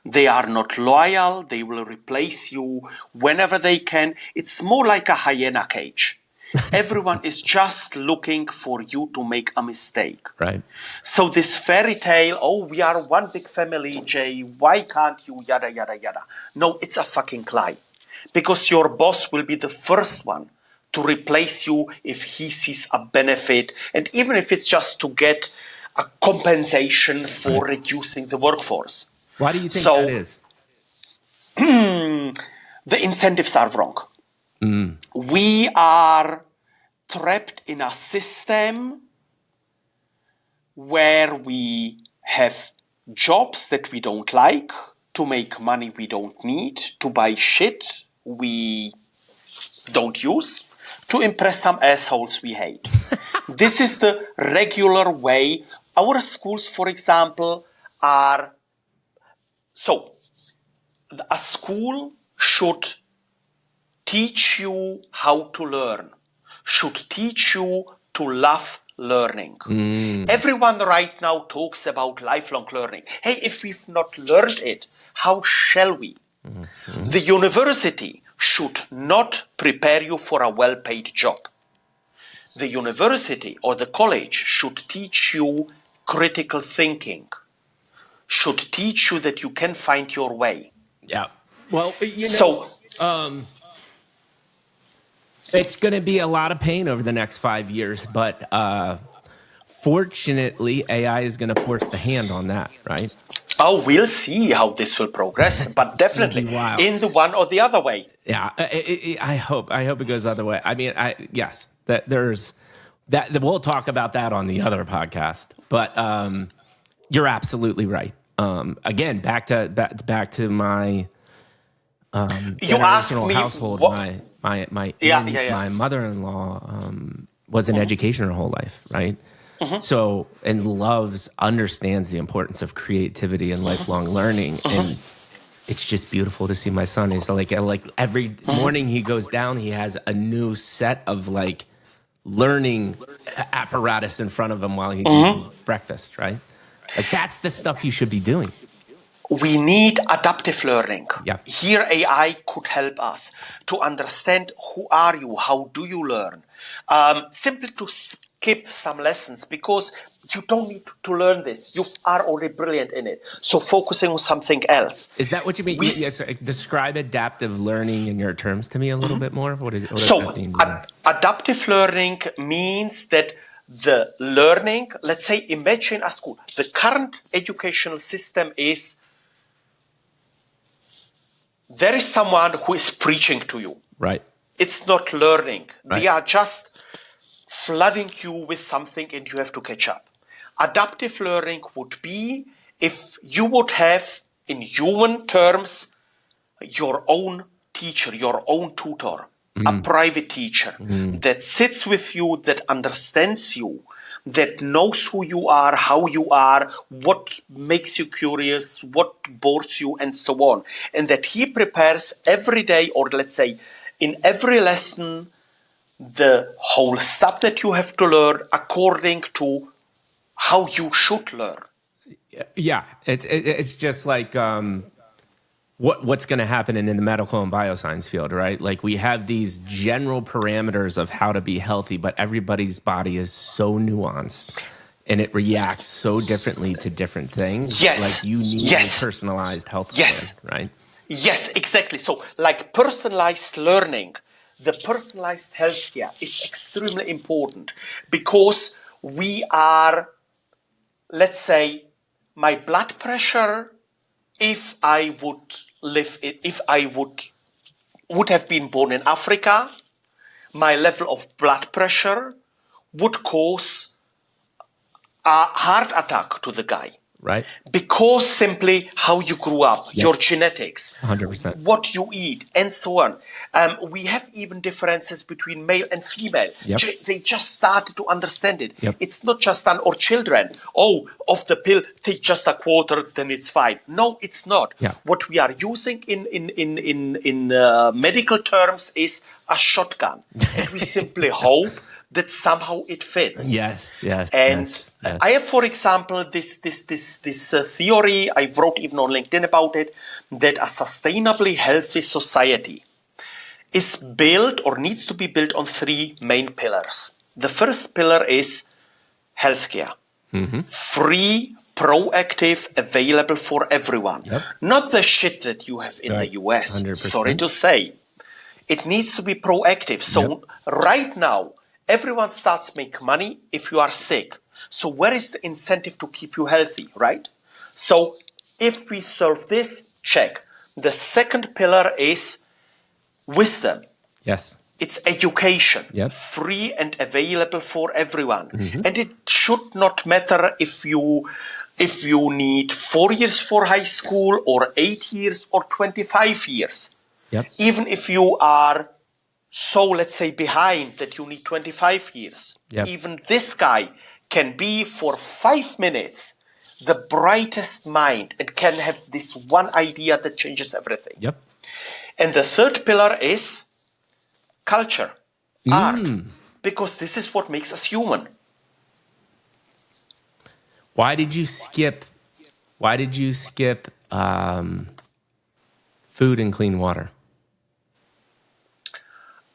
They are not loyal. They will replace you whenever they can. It's more like a hyena cage. Everyone is just looking for you to make a mistake. Right. So this fairy tale, oh, we are one big family, Jay, why can't you, yada, yada, yada. No, it's a fucking lie. Because your boss will be the first one to replace you if he sees a benefit. And even if it's just to get a compensation for reducing the workforce. Why do you think that is? The incentives are wrong. We are trapped in a system where we have jobs that we don't like, to make money we don't need, to buy shit we don't use, to impress some assholes we hate. This is the regular way. Our schools, for example, are... So, a school should teach you how to learn, should teach you to love learning. Everyone right now talks about lifelong learning. Hey, if we've not learned it, how shall we? The university should not prepare you for a well-paid job. The university or the college should teach you critical thinking, should teach you that you can find your way. Yeah. Well, it's going to be a lot of pain over the next 5 years, but fortunately, AI is going to force the hand on that, right? Oh, we'll see how this will progress, but definitely in the one or the other way. Yeah, I hope it goes the other way. I mean, yes, that there's that. We'll talk about that on the other podcast. But you're absolutely right. Again, back to my you asked me household. What? My mother-in-law was in education her whole life, right? So, and understands the importance of creativity and lifelong learning. And it's just beautiful to see my son. He's like every morning he goes down, he has a new set of learning apparatus in front of him while he's eating breakfast, right? Like that's the stuff you should be doing. We need adaptive learning. Yeah. Here AI could help us to understand who are you, how do you learn. Simply to skip some lessons, because you don't need to learn this. You are already brilliant in it. So focusing on something else. Is that what you mean? Yes. Describe adaptive learning in your terms to me a little bit more. What does that mean? Adaptive learning means that the learning, let's say, imagine a school. The current educational system is there is someone who is preaching to you. Right. It's not learning. Right. They are just flooding you with something and you have to catch up. Adaptive learning would be if you would have, in human terms, your own teacher, your own tutor, a private teacher that sits with you, that understands you, that knows who you are, how you are, what makes you curious, what bores you, and so on. And that he prepares every day, or let's say in every lesson, the whole stuff that you have to learn according to how you should learn. Yeah, it's just like what's going to happen in the medical and bioscience field, right? Like we have these general parameters of how to be healthy, but everybody's body is so nuanced and it reacts so differently to different things. Yes. Like you need a personalized health plan, right? Yes, exactly. So like personalized learning, the personalized healthcare is extremely important because we are, let's say, my blood pressure, if I would have been born in Africa, my level of blood pressure would cause a heart attack to the guy. Right. Because simply how you grew up, your genetics, 100%. what you eat, and so on. We have even differences between male and female. They just started to understand it. It's not just done, or children. Oh, of the pill, take just a quarter, then it's fine. No, it's not. What we are using in medical terms is a shotgun. And we simply hope that somehow it fits. Yes. I have, for example, this theory, I wrote even on LinkedIn about it, that a sustainably healthy society is built or needs to be built on three main pillars. The first pillar is healthcare. Free, proactive, available for everyone. Not the shit that you have in the US. 100%. Sorry to say. It needs to be proactive. So right now, everyone starts make money if you are sick. So where is the incentive to keep you healthy, right? So if we solve this, check. The second pillar is wisdom. Yes. It's education, free and available for everyone. And it should not matter if you need 4 years for high school or 8 years or 25 years. Even if you are so, let's say, behind that you need 25 years. Even this guy can be for 5 minutes the brightest mind and can have this one idea that changes everything. And the third pillar is culture, art, because this is what makes us human. Why did you skip food and clean water?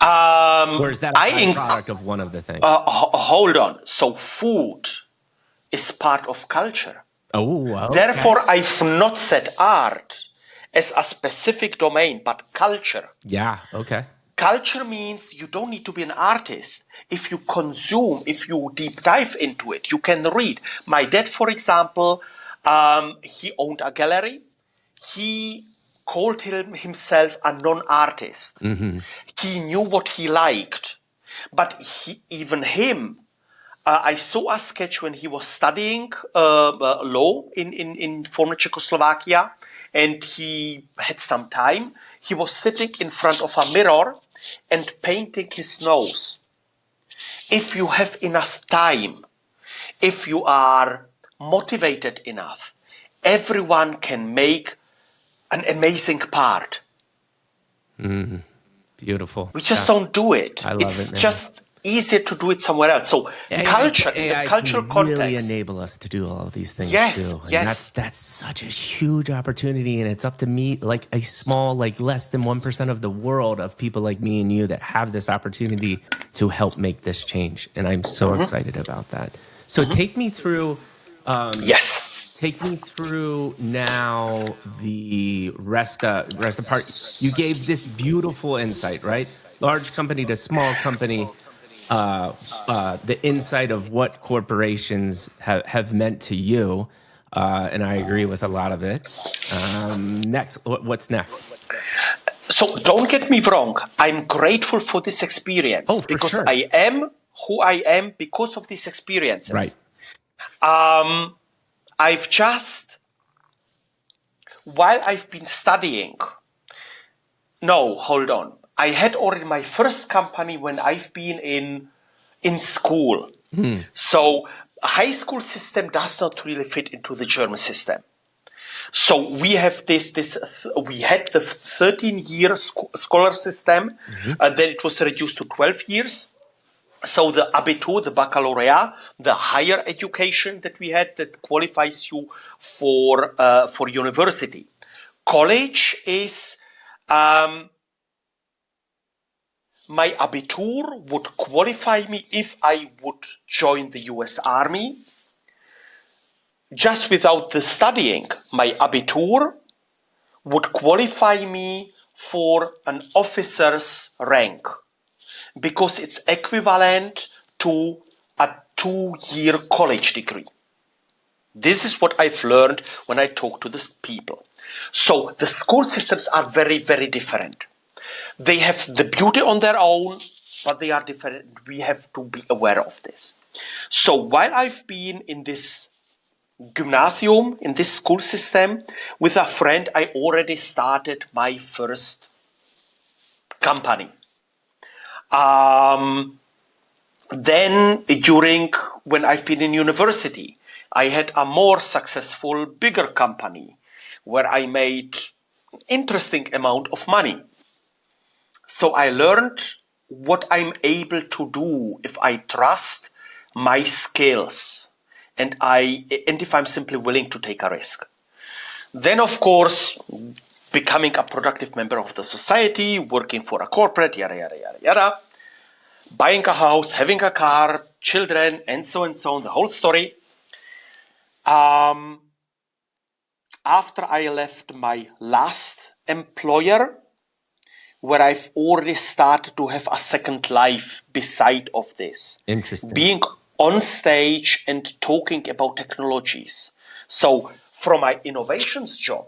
Or is that a byproduct of one of the things? Hold on. So food is part of culture. Oh, okay. Therefore, I've not said art as a specific domain, but culture. Yeah, okay. Culture means you don't need to be an artist. If you consume, if you deep dive into it, you can read. My dad, for example, he owned a gallery. He called himself a non-artist. He knew what he liked. But I saw a sketch when he was studying law in former Czechoslovakia, and he had some time. He was sitting in front of a mirror and painting his nose. If you have enough time, if you are motivated enough, everyone can make an amazing part. Beautiful. We just don't do it. I love it. It's just easier to do it somewhere else. So culture, in the cultural context, really enable us to do all of these things too. And Yes. that's such a huge opportunity, and it's up to me, like a small, like less than 1% of the world of people like me and you that have this opportunity to help make this change. And I'm so excited about that. So take me through. Take me through now the rest part. You gave this beautiful insight, right? Large company to small company. The insight of what corporations have meant to you, and I agree with a lot of it. Next, what's next? So don't get me wrong. I'm grateful for this experience because sure. I am who I am because of these experiences. Right. While I've been studying, no, hold on. I had already my first company when I've been in school. So a high school system does not really fit into the German system. So we have we had the 13-year scholar system, and then it was reduced to 12 years. So the Abitur, the baccalaureate, the higher education that we had that qualifies you for university. college is my Abitur would qualify me if I would join the US Army. Just without the studying, my Abitur would qualify me for an officer's rank because it's equivalent to a 2-year college degree. This is what I've learned when I talk to the people. So the school systems are very, very different. They have the beauty on their own, but they are different. We have to be aware of this. So while I've been in this gymnasium, in this school system, with a friend, I already started my first company. Then during when I've been in university, I had a more successful, bigger company where I made interesting amount of money. So I learned what I'm able to do if I trust my skills and if I'm simply willing to take a risk. Then, of course, becoming a productive member of the society, working for a corporate, yada, yada, yada, yada, buying a house, having a car, children, and so on, the whole story. After I left my last employer, where I've already started to have a second life beside of this. Interesting. Being on stage and talking about technologies. So from my innovations job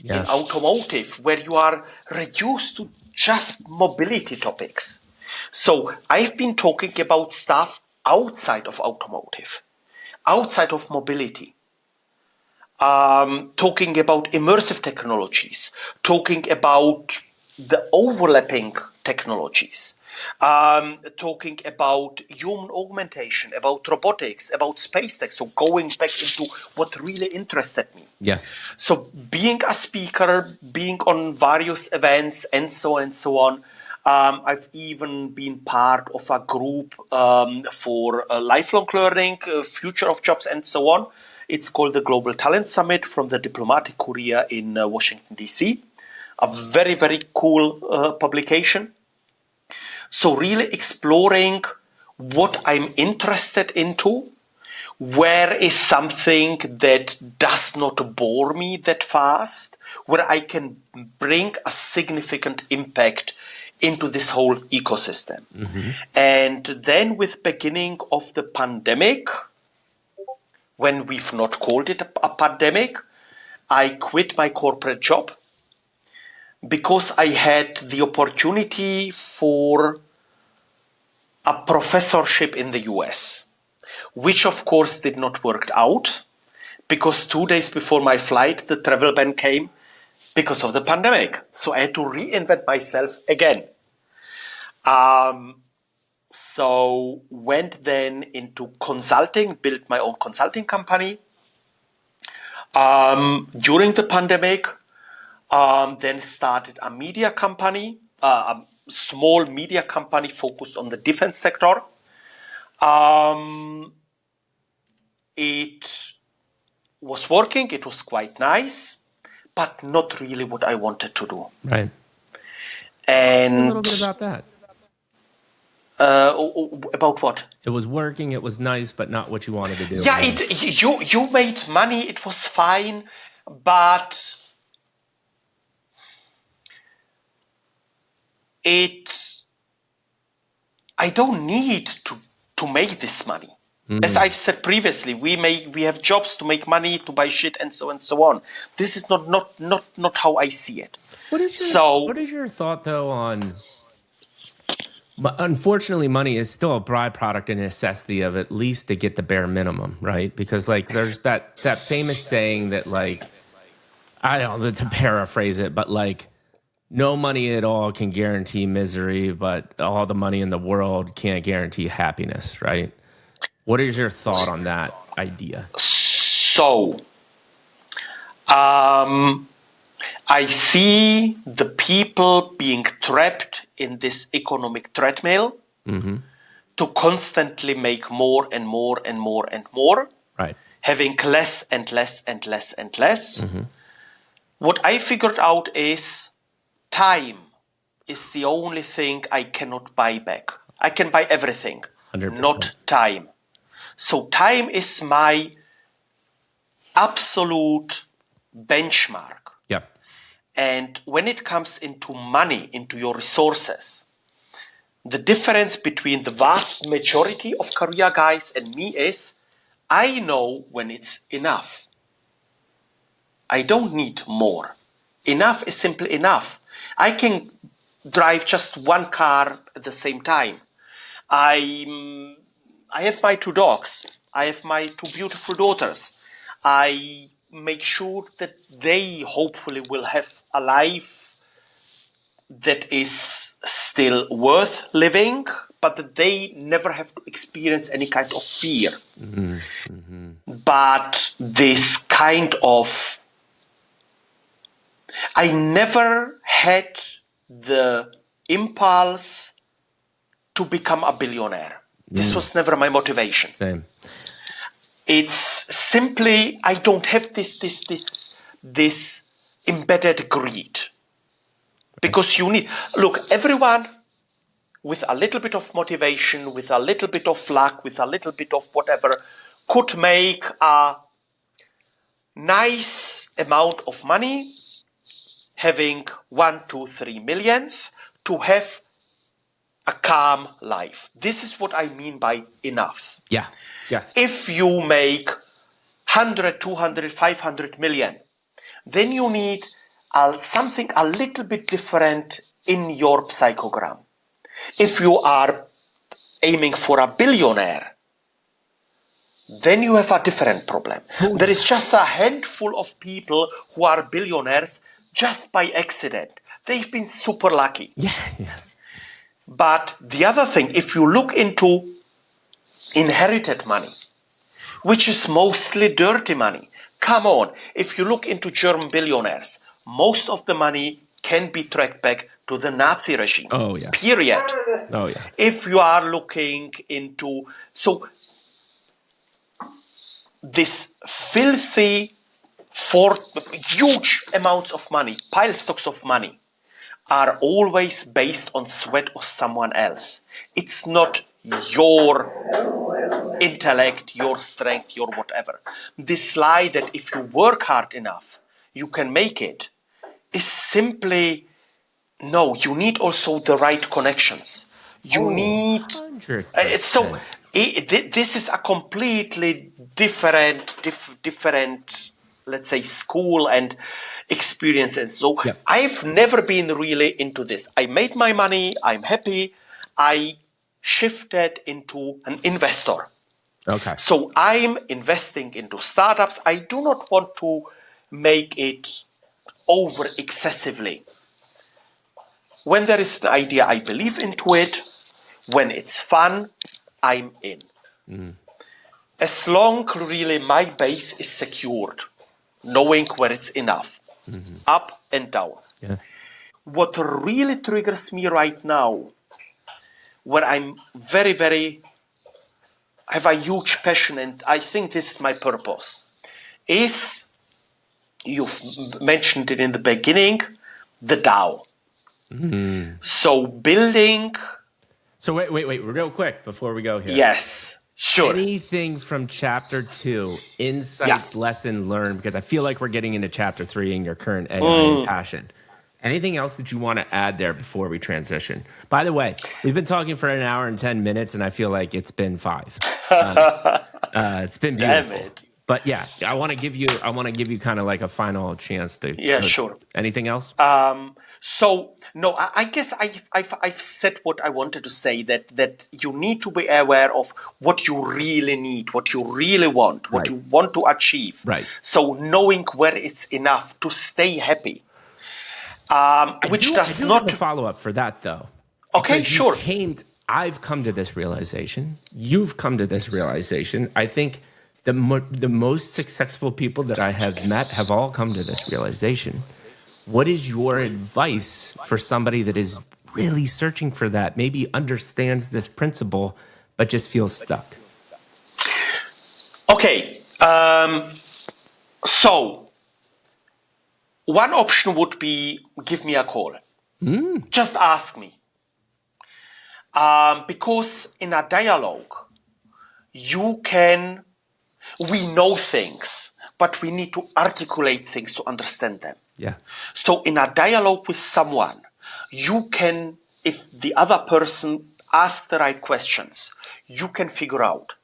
in automotive, where you are reduced to just mobility topics. So I've been talking about stuff outside of automotive, outside of mobility. Talking about immersive technologies, talking about the overlapping technologies, talking about human augmentation, about robotics, about space tech. So going back into what really interested me. Yeah. So being a speaker, being on various events, and so on. I've even been part of a group for lifelong learning, future of jobs, and so on. It's called the Global Talent Summit from the Diplomatic Courier in Washington, D.C. A very, very cool publication. So really exploring what I'm interested into, where is something that does not bore me that fast, where I can bring a significant impact into this whole ecosystem. Mm-hmm. And then with beginning of the pandemic, when we've not called it a pandemic, I quit my corporate job because I had the opportunity for a professorship in the US, which of course did not work out because 2 days before my flight, the travel ban came because of the pandemic. So I had to reinvent myself again. So went then into consulting, built my own consulting company. During the pandemic, then started a media company, a small media company focused on the defense sector. It was working, it was quite nice, but not really what I wanted to do. Right. And a little bit about that. About what? It was working, it was nice, but not what you wanted to do. Yeah, you made money, it was fine, but I don't need to make this money. Mm-hmm. As I've said previously, we have jobs to make money, to buy shit, and so on. This is not how I see it. What is your thought though on? Unfortunately, money is still a byproduct and necessity of at least to get the bare minimum, right? Because like there's that famous saying that like, I don't know to paraphrase it, but like no money at all can guarantee misery, but all the money in the world can't guarantee happiness, right? What is your thought on that idea? So, I see the people being trapped in this economic treadmill to constantly make more and more and more and more, right? Having less and less and less and less. Mm-hmm. What I figured out is time is the only thing I cannot buy back. I can buy everything, 100%. not time. So time is my absolute benchmark. Yep. And when it comes into money, into your resources, the difference between the vast majority of career guys and me is I know when it's enough. I don't need more. Enough is simply enough. I can drive just one car at the same time. I have my 2 dogs. I have my 2 beautiful daughters. I make sure that they hopefully will have a life that is still worth living, but that they never have to experience any kind of fear. But this kind of I never had the impulse to become a billionaire. This was never my motivation. Same. It's simply I don't have this embedded greed. Because you need everyone with a little bit of motivation, with a little bit of luck, with a little bit of whatever, could make a nice amount of money, having 1, 2, 3 millions to have a calm life. This is what I mean by enough. Yeah. Yeah. If you make 100, 200, 500 million, then you need something a little bit different in your psychogram. If you are aiming for a billionaire, then you have a different problem. There is just a handful of people who are billionaires just by accident. They've been super lucky. Yeah. Yes. But the other thing, if you look into inherited money, which is mostly dirty money, come on, if you look into German billionaires, most of the money can be tracked back to the Nazi regime. Oh, yeah. Period. Oh, yeah. If you are looking into... So this filthy, huge amounts of money, pile stocks of money, are always based on sweat of someone else. It's not your intellect, your strength, your whatever. This lie that if you work hard enough, you can make it, is simply, no, you need also the right connections. You need... 100%. So this is a completely different, let's say, school and experience. And so I've never been really into this. I made my money. I'm happy. I shifted into an investor. Okay. So I'm investing into startups. I do not want to make it over excessively. When there is an idea, I believe into it. When it's fun, I'm in. As long really my base is secured, knowing where it's enough, up and down. Yeah. What really triggers me right now, where I'm very, have a huge passion, and I think this is my purpose, is, you've mentioned it in the beginning, the DAO. So building... So wait, real quick before we go here. Yes, sure. Anything from chapter 2, insights, lesson learned, because I feel like we're getting into chapter 3 in your current AI passion. Anything else that you want to add there before we transition? By the way, we've been talking for an hour and 10 minutes, and I feel like it's been 5. It's been beautiful. Damn it. But yeah, I want to give you kind of like a final chance to. Yeah, sure. Anything else? So no, I guess I've said what I wanted to say. That you need to be aware of what you really need, what you really want, what you want to achieve. Right. So knowing where it's enough to stay happy. Which does not have a follow up for that though. Okay, sure. I've come to this realization. You've come to this realization. I think the most successful people that I have met have all come to this realization. What is your advice for somebody that is really searching for that, maybe understands this principle, but just feels stuck? Okay. So one option would be give me a call. Just ask me. Because in a dialogue, we know things, but we need to articulate things to understand them. Yeah. So in a dialogue with someone, you can, if the other person asks the right questions, you can figure out.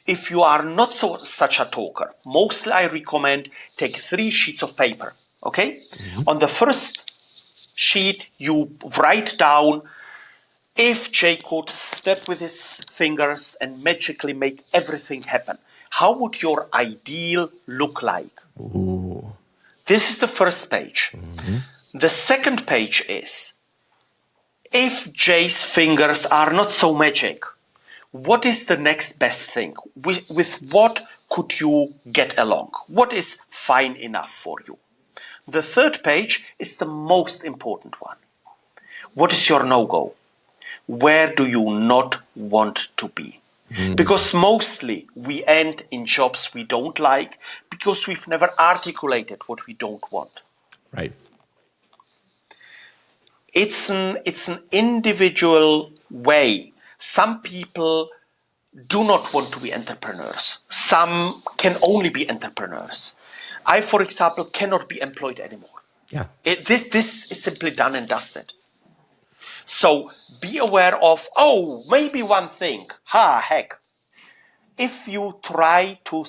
If you are not such a talker, mostly I recommend take 3 sheets of paper, okay? On the first sheet, you write down, if Jay could step with his fingers and magically make everything happen, how would your ideal look like? Ooh. This is the first page. The second page is, if Jay's fingers are not so magic, what is the next best thing? With what could you get along? What is fine enough for you? The third page is the most important one. What is your no-go? Where do you not want to be? Because mostly we end in jobs we don't like because we've never articulated what we don't want. Right. It's an individual way. Some people do not want to be entrepreneurs. Some can only be entrepreneurs. I, for example, cannot be employed anymore. Yeah. This is simply done and dusted. So be aware of, maybe one thing. Heck. If you try to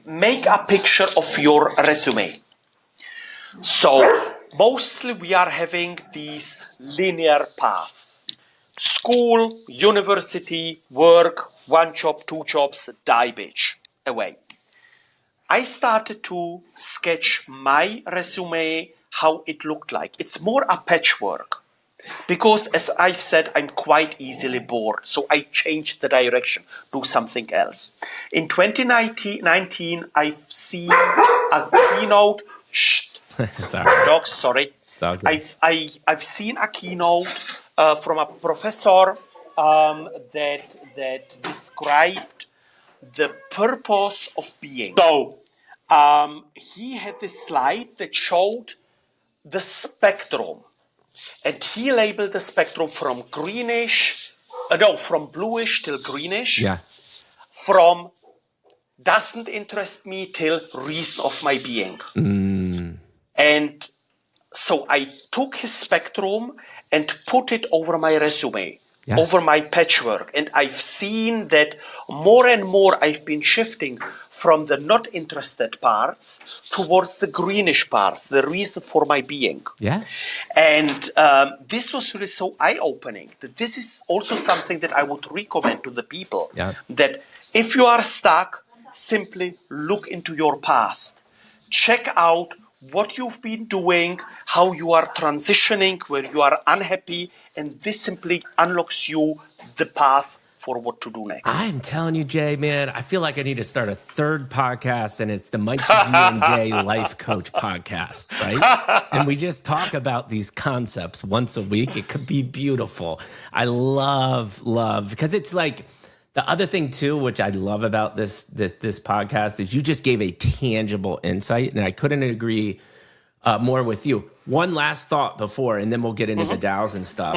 make a picture of your resume. So mostly we are having these linear paths. School, university, work, 1 job, 2 jobs, die bitch, away. I started to sketch my resume, how it looked like. It's more a patchwork. Because as I've said, I'm quite easily bored. So I changed the direction, do something else. In 2019, I've seen a keynote. It's all right. Dogs, sorry. It's all good. I've seen a keynote from a professor that described the purpose of being. So he had this slide that showed the spectrum, and he labeled the spectrum from from bluish till greenish, Yeah. from doesn't interest me till reason of my being. And so I took his spectrum and put it over my resume, over my patchwork. And I've seen that more and more I've been shifting from the not interested parts towards the greenish parts, the reason for my being. Yeah. And this was really so eye-opening that this is also something that I would recommend to the people. Yeah. That if you are stuck, simply look into your past. Check out what you've been doing, how you are transitioning, where you are unhappy, and this simply unlocks you the path for what to do next. I'm telling you, Jay, man, I feel like I need to start a 3rd podcast, and it's the Mikey and Jay Life Coach podcast, right? And we just talk about these concepts once a week. It could be beautiful. I love, because it's like, the other thing too, which I love about this podcast, is you just gave a tangible insight, and I couldn't agree more with you. One last thought before, and then we'll get into the DAOs and stuff,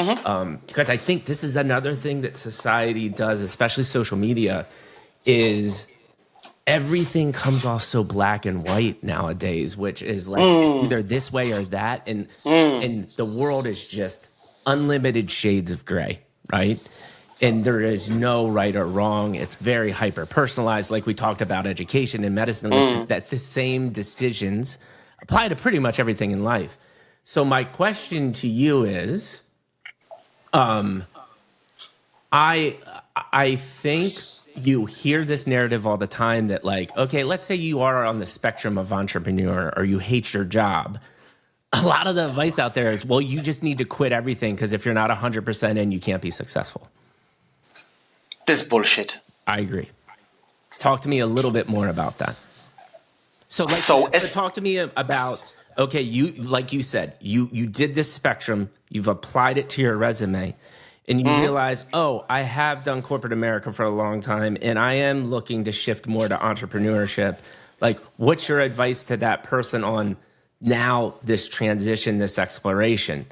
because I think this is another thing that society does, especially social media, is everything comes off so black and white nowadays, which is like either this way or that, and the world is just unlimited shades of gray, right? And there is no right or wrong. It's very hyper-personalized, like we talked about education and medicine, that the same decisions apply to pretty much everything in life. So my question to you is, I think you hear this narrative all the time that, like, okay, let's say you are on the spectrum of entrepreneur or you hate your job. A lot of the advice out there is, well, you just need to quit everything because if you're not 100% in, you can't be successful. This bullshit. I agree. Talk to me a little bit more about that. So talk to me about, okay, you, like you said, you did this spectrum, you've applied it to your resume, and you realize, I have done corporate America for a long time, and I am looking to shift more to entrepreneurship. Like, what's your advice to that person on now this transition, this exploration?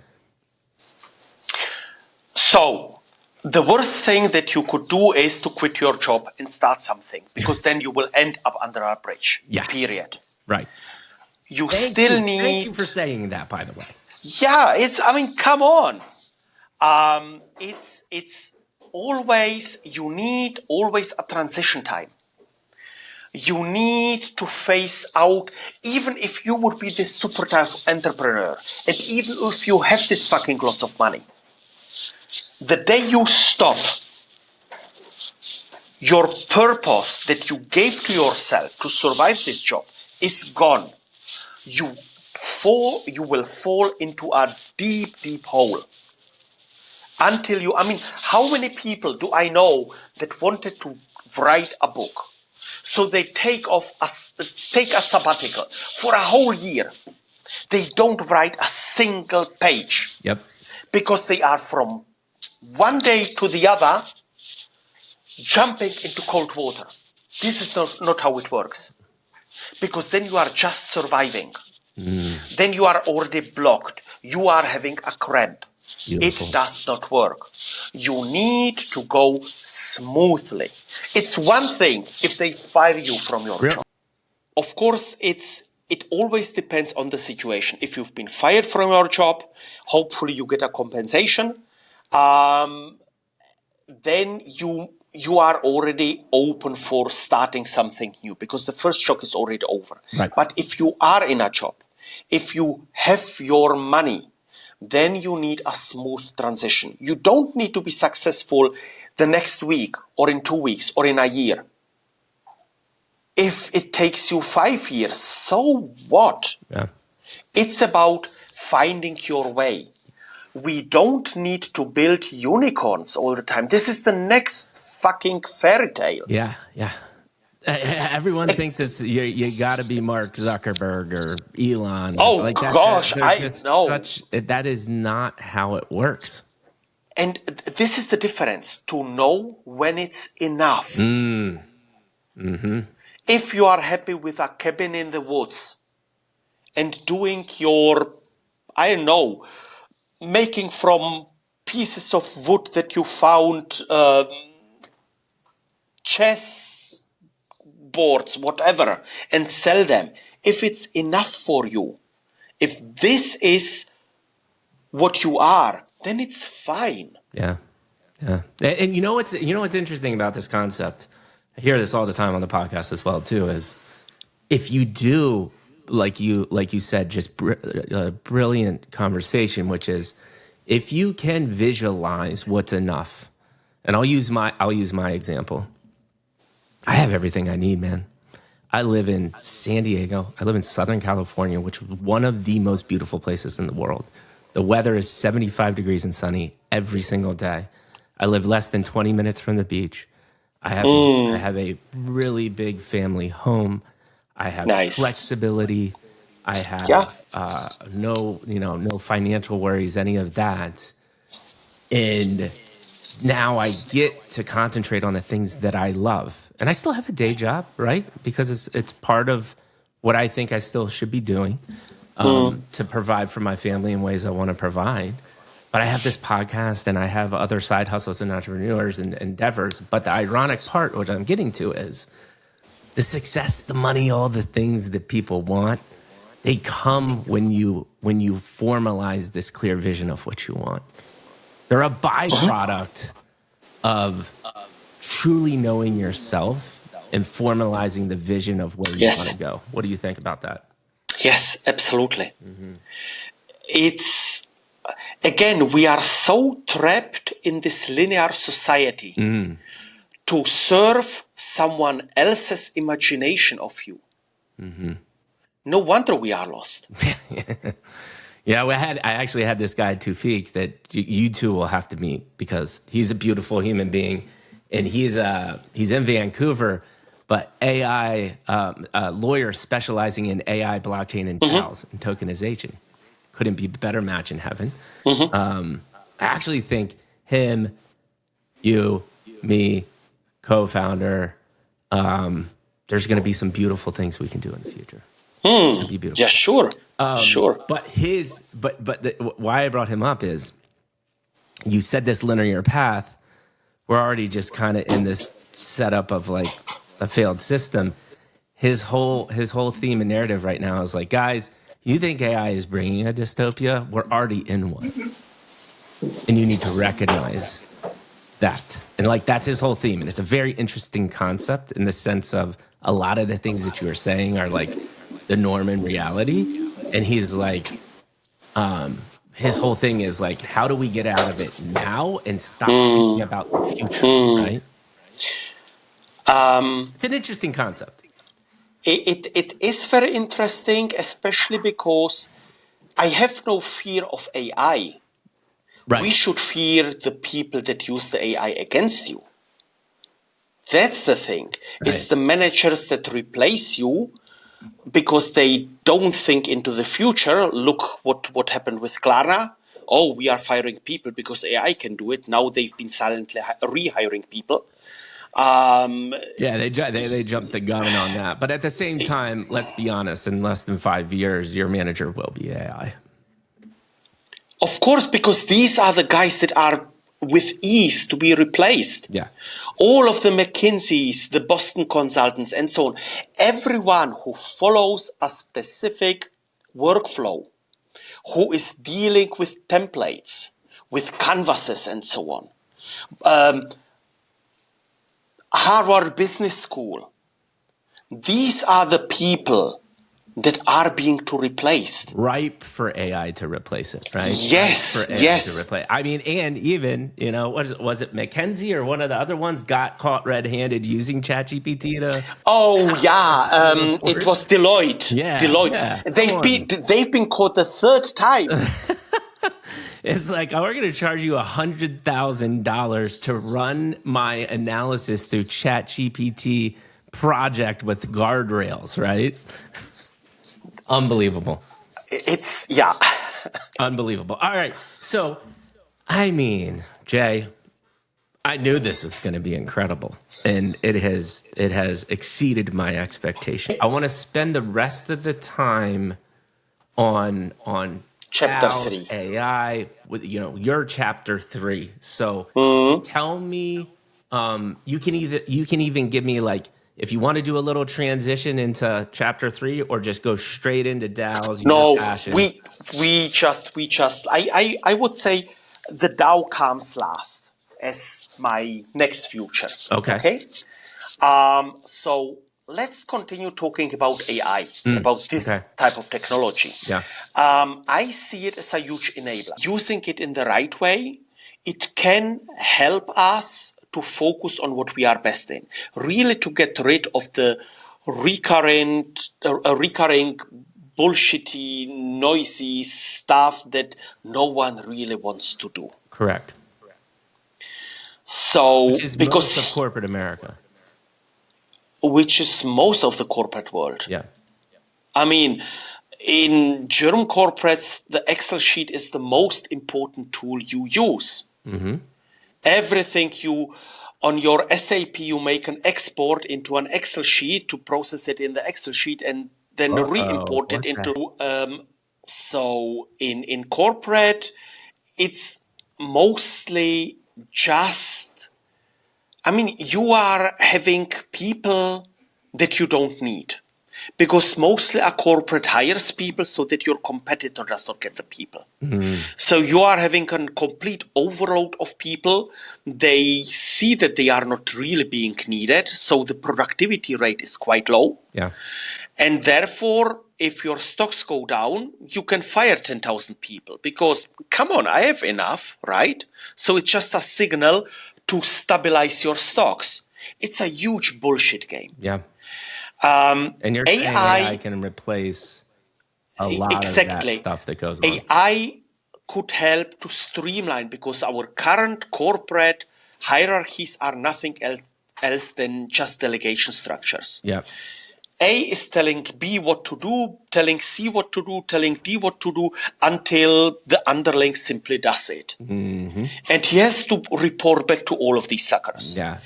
So the worst thing that you could do is to quit your job and start something, because then you will end up under a bridge. Yeah. Period. Right. Thank you for saying that, by the way. Yeah, come on. It's always, you need always a transition time. You need to phase out, even if you would be this super tough entrepreneur, and even if you have this fucking lots of money, the day you stop, your purpose that you gave to yourself to survive this job is gone. You will fall into a deep, deep hole. Until you, how many people do I know that wanted to write a book? So they take a sabbatical for a whole year. They don't write a single page. Yep. Because they are from one day to the other jumping into cold water. This is not how it works. Because then you are just surviving. Then you are already blocked. You are having a cramp. Beautiful. It does not work. You need to go smoothly. It's one thing if they fire you from your job. Of course, it always depends on the situation. If you've been fired from your job, hopefully you get a compensation. Then you are already open for starting something new, because the first shock is already over. Right. But if you are in a job, if you have your money, then you need a smooth transition. You don't need to be successful the next week or in 2 weeks or in a year. If it takes you 5 years, so what? Yeah. It's about finding your way. We don't need to build unicorns all the time. This is the next fucking fairy tale. Yeah, yeah. Everyone thinks it's you got to be Mark Zuckerberg or Elon. Oh, like that, gosh, I know. That is not how it works. And this is the difference, to know when it's enough. If you are happy with a cabin in the woods and doing your, I don't know, making from pieces of wood that you found, chess boards, whatever, and sell them. If it's enough for you, if this is what you are, then it's fine. Yeah, yeah. And you know what's interesting about this concept? I hear this all the time on the podcast as well too. Is if you do like you said, just a brilliant conversation, which is if you can visualize what's enough, and I'll use my example. I have everything I need, man. I live in San Diego. I live in Southern California, which is one of the most beautiful places in the world. The weather is 75 degrees and sunny every single day. I live less than 20 minutes from the beach. I have a really big family home. I have flexibility. I have no financial worries, any of that. And now I get to concentrate on the things that I love. And I still have a day job, right? Because it's part of what I think I still should be doing to provide for my family in ways I want to provide. But I have this podcast and I have other side hustles and entrepreneurs and endeavors. But the ironic part, what I'm getting to, is the success, the money, all the things that people want, they come when you formalize this clear vision of what you want. They're a byproduct of truly knowing yourself and formalizing the vision of where you want to go. What do you think about that? Yes, absolutely. It's, again, we are so trapped in this linear society to serve someone else's imagination of you. No wonder we are lost. Yeah, I actually had this guy, Tufik, that you two will have to meet because he's a beautiful human being, and he's in Vancouver, but AI lawyer specializing in AI, blockchain, and DAOs and tokenization. Couldn't be a better match in heaven. I actually think him, you, me, co-founder, there's going to be some beautiful things we can do in the future. It's gonna be beautiful. Yeah, sure. Sure. But why I brought him up is you said this linear path. We're already just kind of in this setup of like a failed system. His whole theme and narrative right now is like, guys, you think AI is bringing a dystopia? We're already in one. And you need to recognize that. And like, that's his whole theme. And it's a very interesting concept in the sense of a lot of the things that you were saying are like the norm in reality. And he's like, his whole thing is like, how do we get out of it now and stop thinking about the future, right? It's an interesting concept. It is very interesting, especially because I have no fear of AI. Right. We should fear the people that use the AI against you. That's the thing. Right. It's the managers that replace you because they don't think into the future. Look what happened with Klarna. Oh, we are firing people because AI can do it. Now they've been silently rehiring people. Yeah, they jumped the gun on that. But at the same time, let's be honest, in less than 5 years, your manager will be AI. Of course, because these are the guys that are with ease to be replaced. Yeah. All of the McKinseys, the Boston consultants, and so on. Everyone who follows a specific workflow, who is dealing with templates, with canvases, and so on. Harvard Business School. These are the people that are being replaced. Ripe for AI to replace it, right? Yes, ripe for AI yes. To replace. I mean, and even, was it McKinsey or one of the other ones got caught red-handed using ChatGPT to... Oh, yeah. It was Deloitte. Yeah. Deloitte. Yeah. They've been caught the third time. It's like, we're going to charge you $100,000 to run my analysis through ChatGPT project with guardrails, right? Unbelievable. It's, yeah. Unbelievable. All right. So, I mean, Jay, I knew this was going to be incredible, and it has exceeded my expectation. I want to spend the rest of the time on Chapter 3. AI with your chapter 3. So tell me, you can even give me, like, if you want to do a little transition into chapter 3 or just go straight into DAOs. No, we just I would say the DAO comes last as my next future. Okay. So let's continue talking about AI, about this type of technology. Yeah. I see it as a huge enabler. Using it in the right way, it can help us to focus on what we are best in. Really to get rid of the recurring, bullshitty, noisy stuff that no one really wants to do. Correct. So, which is most of corporate America. Which is most of the corporate world. Yeah. I mean, in German corporates, the Excel sheet is the most important tool you use. Mm-hmm. Everything on your SAP, you make an export into an Excel sheet to process it in the Excel sheet and then re-import it into... So in corporate, it's mostly just... I mean, you are having people that you don't need. Because mostly a corporate hires people so that your competitor does not get the people. Mm. So you are having a complete overload of people. They see that they are not really being needed. So the productivity rate is quite low. Yeah. And therefore, if your stocks go down, you can fire 10,000 people. Because, come on, I have enough, right? So it's just a signal to stabilize your stocks. It's a huge bullshit game. Yeah. And you're saying AI can replace a lot of that stuff that goes on. AI could help to streamline because our current corporate hierarchies are nothing else than just delegation structures. Yeah. A is telling B what to do, telling C what to do, telling D what to do, until the underling simply does it. Mm-hmm. And he has to report back to all of these suckers. Yeah.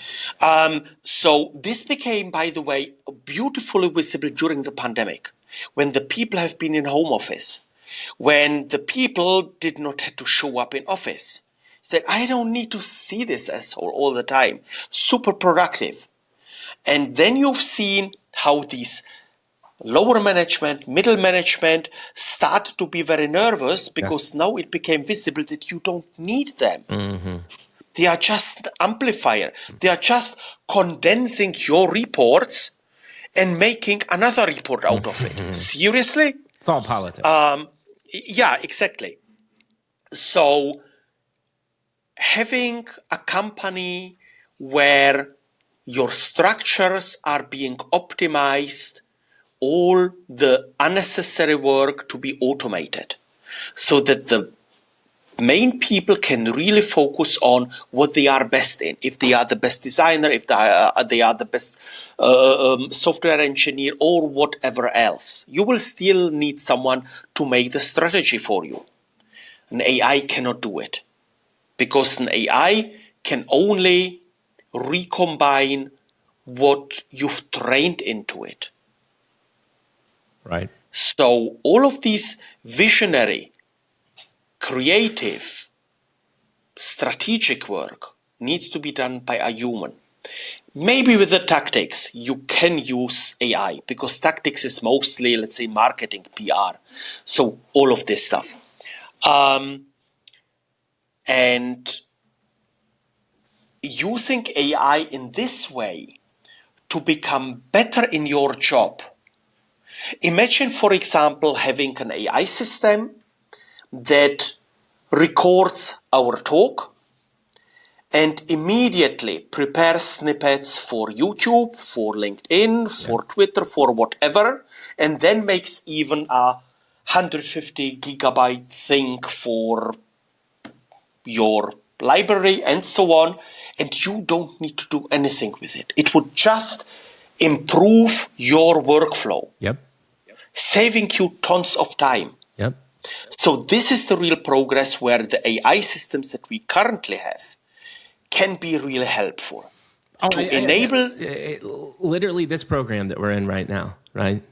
So this became, by the way, beautifully visible during the pandemic, when the people have been in home office, when the people did not have to show up in office. Said, I don't need to see this asshole all the time. Super productive. And then you've seen how these lower management, middle management started to be very nervous because now it became visible that you don't need them. They are just amplifier. They are just condensing your reports and making another report out of it. Seriously? It's all politics. Yeah, exactly. So having a company where your structures are being optimized, all the unnecessary work to be automated, so that the main people can really focus on what they are best in. If they are the best designer, if they are the best software engineer, or whatever else. You will still need someone to make the strategy for you. An AI cannot do it, because an AI can only recombine what you've trained into it. Right. So all of these visionary, creative, strategic work needs to be done by a human. Maybe with the tactics, you can use AI, because tactics is mostly, let's say, marketing, PR. So all of this stuff. And using AI in this way to become better in your job. Imagine, for example, having an AI system that records our talk and immediately prepares snippets for YouTube, for LinkedIn, for Twitter, for whatever, and then makes even a 150 gigabyte thing for your library and so on, and you don't need to do anything with it. It would just improve your workflow, saving you tons of time. So this is the real progress, where the AI systems that we currently have can be really helpful to enable. Literally, this program that we're in right now, right?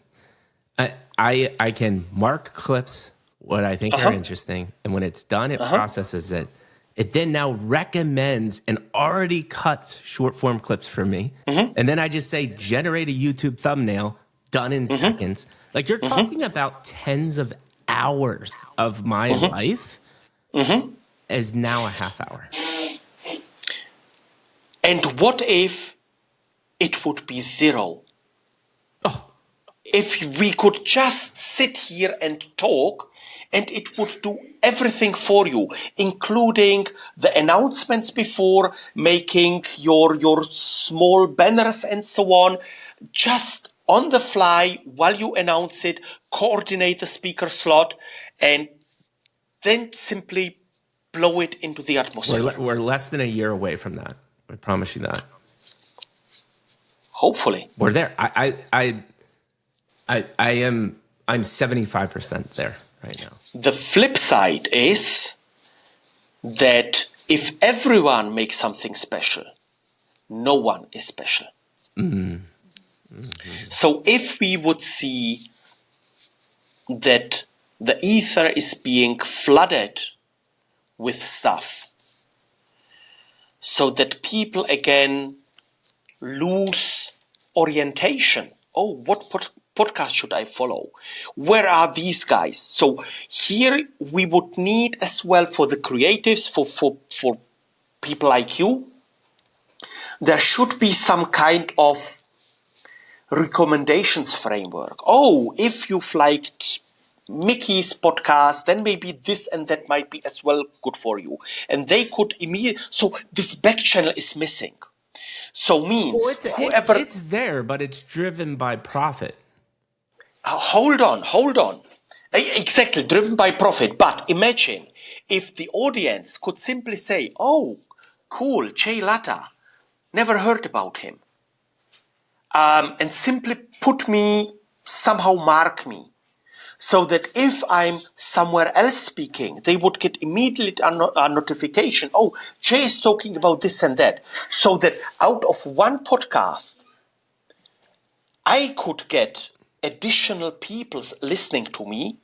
I can mark clips, what I think are interesting, and when it's done, it processes it. It then now recommends and already cuts short form clips for me. And then I just say, generate a YouTube thumbnail, done in seconds. Like, you're talking about tens of hours of my life is now a half hour. And what if it would be zero? If we could just sit here and talk, and it would do everything for you, including the announcements before, making your small banners and so on, just on the fly while you announce it, coordinate the speaker slot, and then simply blow it into the atmosphere. We're less than a year away from that. I promise you that. Hopefully. We're there. I'm 75% there right now. The flip side is that if everyone makes something special, no one is special. So if we would see that the ether is being flooded with stuff, so that people again lose orientation. Oh, what podcast should I follow? Where are these guys? So here we would need as well, for the creatives, for people like you, there should be some kind of recommendations framework. Oh, if you've liked Mickey's podcast, then maybe this and that might be as well good for you. And they could immediately. So this back channel is missing. So means whoever it's there, but it's driven by profit. Hold on. Exactly, driven by profit. But imagine if the audience could simply say, "Oh, cool, Jay Latta, never heard about him," and simply somehow mark me. So that if I'm somewhere else speaking, they would get immediately a notification. Oh, Jay is talking about this and that. So that out of one podcast, I could get additional people listening to me.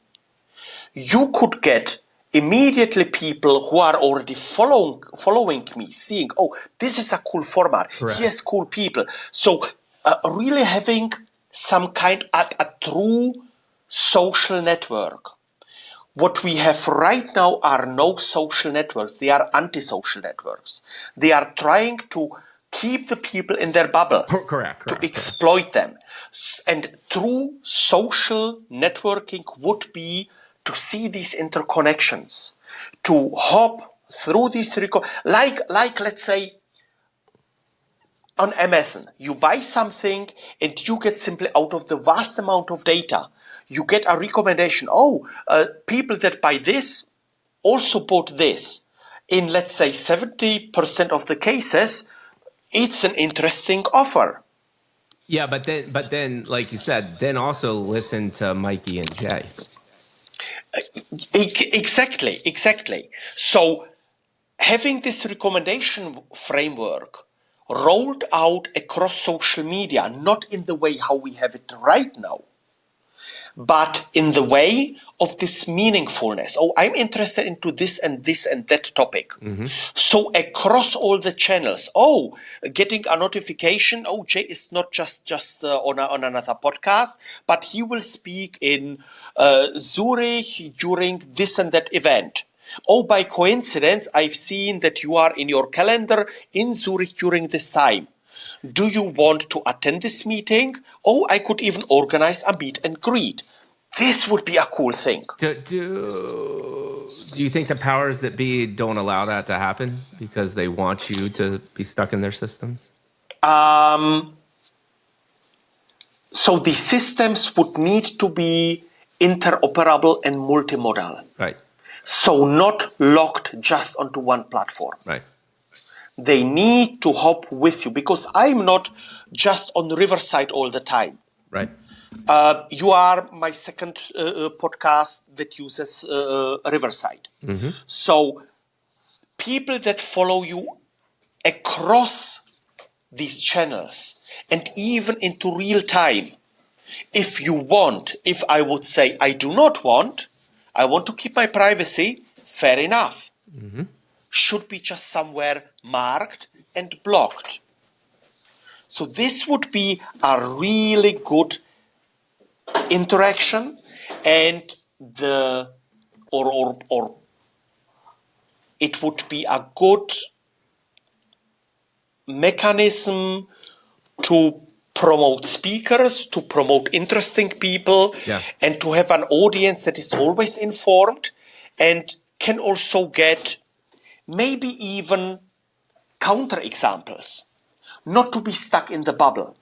You could get immediately people who are already following me, seeing, oh, this is a cool format. Correct. Here's cool people. So really having some kind of a true social network. What we have right now are no social networks. They are anti-social networks. They are trying to keep the people in their bubble. Correct. To exploit them. And true social networking would be to see these interconnections, to hop through these, like let's say, on Amazon, you buy something and you get simply out of the vast amount of data, you get a recommendation. Oh, people that buy this also bought this. In, let's say, 70% of the cases, it's an interesting offer. Yeah, but then, like you said, then also listen to Mikey and Jay. Exactly. So having this recommendation framework rolled out across social media, not in the way how we have it right now, but in the way of this meaningfulness. Oh, I'm interested into this and that topic. Mm-hmm. So across all the channels, getting a notification, Jay is not just on another podcast, but he will speak in Zurich during this and that event. Oh, by coincidence, I've seen that you are in your calendar in Zurich during this time. Do you want to attend this meeting? Oh, I could even organize a meet and greet. This would be a cool thing. Do you think the powers that be don't allow that to happen because they want you to be stuck in their systems? So the systems would need to be interoperable and multimodal. Right. So not locked just onto one platform. Right. They need to hop with you because I'm not just on Riverside all the time. Right. You are my second podcast that uses Riverside. Mm-hmm. So people that follow you across these channels and even into real time, if I would say I do not want, I want to keep my privacy, fair enough. Mm-hmm. Should be just somewhere marked and blocked. So this would be a really good interaction, and it would be a good mechanism to promote speakers, to promote interesting people, and to have an audience that is always informed and can also get maybe even counterexamples, not to be stuck in the bubble.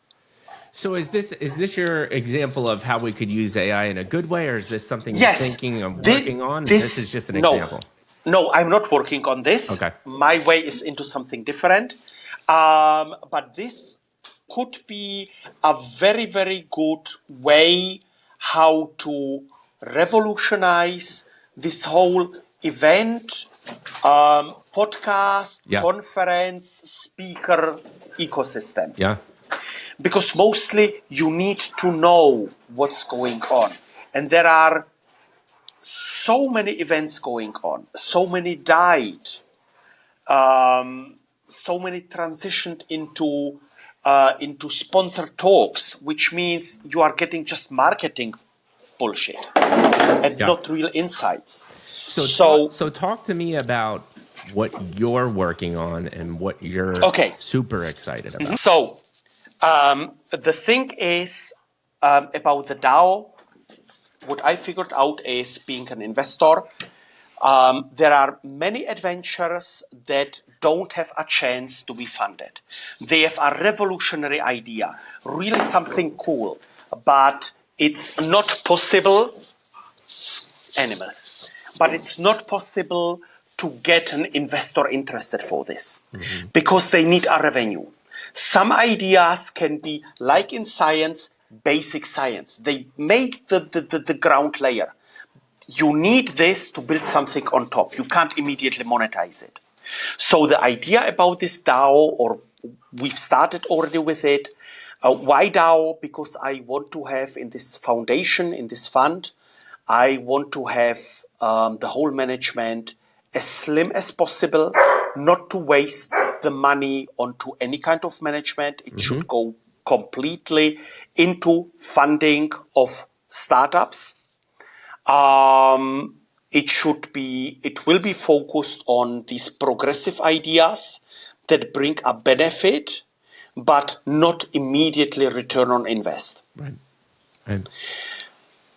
So is this your example of how we could use AI in a good way, or is this something you're thinking of working on? This is just an example. No, I'm not working on this. Okay. My way is into something different. But this could be a very, very good way how to revolutionize this whole event, podcast, conference, speaker ecosystem. Yeah. Because mostly you need to know what's going on. And there are so many events going on. So many died. So many transitioned into sponsored talks, which means you are getting just marketing bullshit and not real insights. So talk to me about what you're working on and what you're super excited about. Mm-hmm. So the thing is about the DAO, what I figured out is being an investor, there are many adventures that don't have a chance to be funded. They have a revolutionary idea, really something cool, but it's not possible, animals, but it's not possible to get an investor interested for this because they need a revenue. Some ideas can be, like in science, basic science. They make the ground layer. You need this to build something on top. You can't immediately monetize it. So the idea about this DAO, or we've started already with it. Why DAO? Because I want to have in this foundation, in this fund, I want to have the whole management as slim as possible, not to waste the money onto any kind of management. It should go completely into funding of startups. It will be focused on these progressive ideas that bring a benefit, but not immediately return on invest. Right. Right.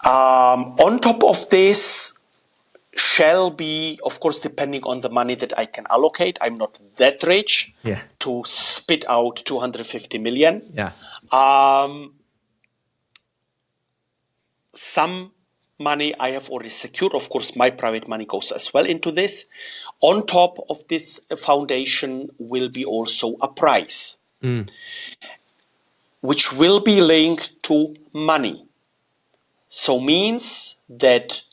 On top of this, shall be, of course, depending on the money that I can allocate. I'm not that rich to spit out 250 million. Yeah. Some money I have already secured. Of course, my private money goes as well into this. On top of this foundation will be also a prize, which will be linked to money. So means that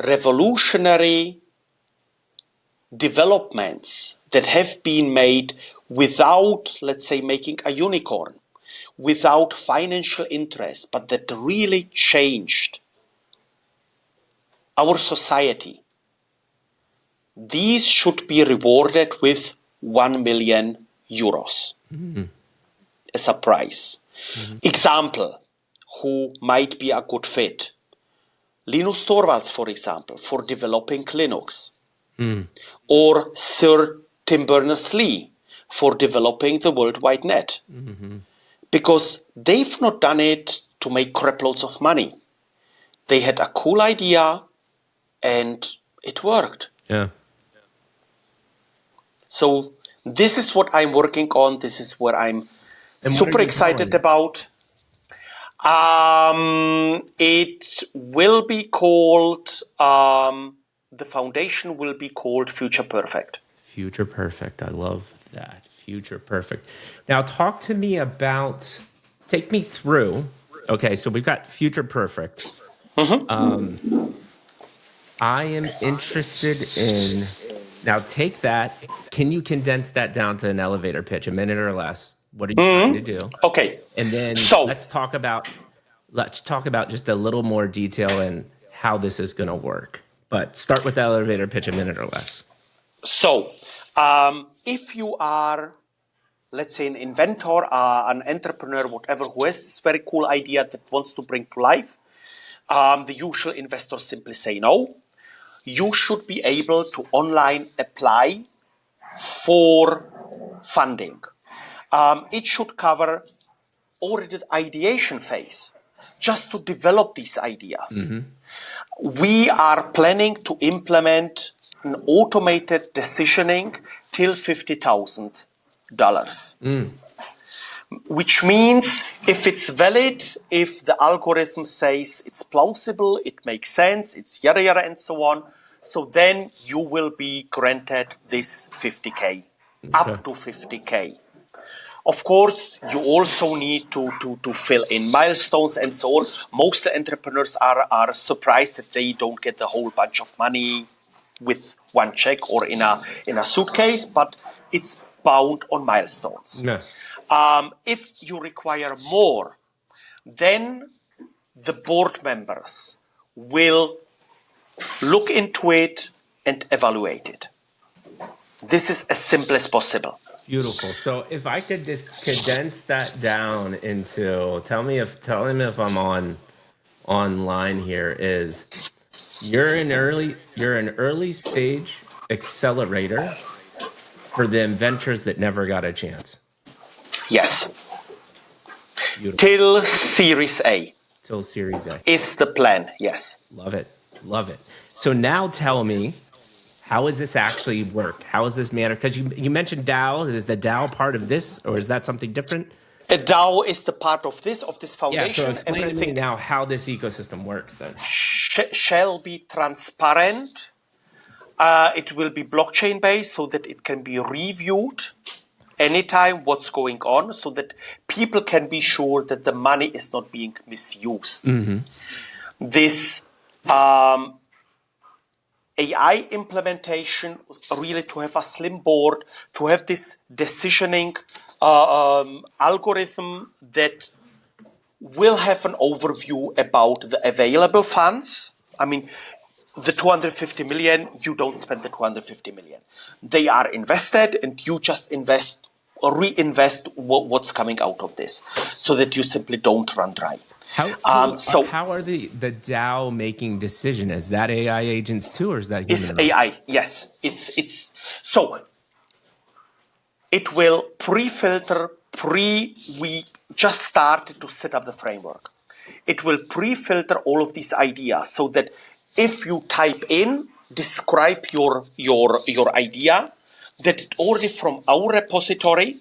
revolutionary developments that have been made without, let's say, making a unicorn, without financial interest, but that really changed our society, these should be rewarded with 1 million euros as a prize. Example, who might be a good fit? Linus Torvalds, for example, for developing Linux. Or Sir Tim Berners-Lee for developing the World Wide Net. Because they've not done it to make crap loads of money. They had a cool idea and it worked. Yeah. So this is what I'm working on. This is what I'm super excited about. It will be called, the foundation will be called Future Perfect. Future Perfect. I love that. Future Perfect. Now talk to me about, take me through. Okay, so we've got Future Perfect. I am interested in, now take that, can you condense that down to an elevator pitch, a minute or less? What are you trying to do? Okay. And then let's talk about just a little more detail in how this is going to work. But start with the elevator pitch, a minute or less. So if you are, let's say, an inventor, an entrepreneur, whatever, who has this very cool idea that wants to bring to life, the usual investors simply say no. You should be able to online apply for funding. It should cover already the ideation phase, just to develop these ideas. We are planning to implement an automated decisioning till $50,000. Which means if it's valid, if the algorithm says it's plausible, it makes sense, it's yada yada and so on, so then you will be granted this 50K, up to 50K. Of course, you also need to fill in milestones and so on. Most entrepreneurs are surprised that they don't get a whole bunch of money with one check or in a suitcase, but it's bound on milestones. Yes. If you require more, then the board members will look into it and evaluate it. This is as simple as possible. Beautiful. So if I could just condense that down into, tell me if I'm online here, is you're an early stage accelerator for the inventors that never got a chance. Yes. Beautiful. Till Series A. Till Series A. Is the plan, yes. Love it. Love it. So now tell me, how does this actually work? How is this manner? Because you mentioned DAO. Is the DAO part of this, or is that something different? A DAO is the part of this foundation. Yeah, so explain to me now how this ecosystem works then. Shall be transparent. It will be blockchain based so that it can be reviewed anytime what's going on so that people can be sure that the money is not being misused. This AI implementation, really to have a slim board, to have this decisioning algorithm that will have an overview about the available funds. I mean, the 250 million, you don't spend the 250 million. They are invested and you just invest or reinvest what's coming out of this so that you simply don't run dry. How are the DAO making decision? Is that AI agents too, or is that human? It's AI, yes. It's so it will pre-filter, we just started to set up the framework. It will pre-filter all of these ideas so that if you type in, describe your idea, that it already from our repository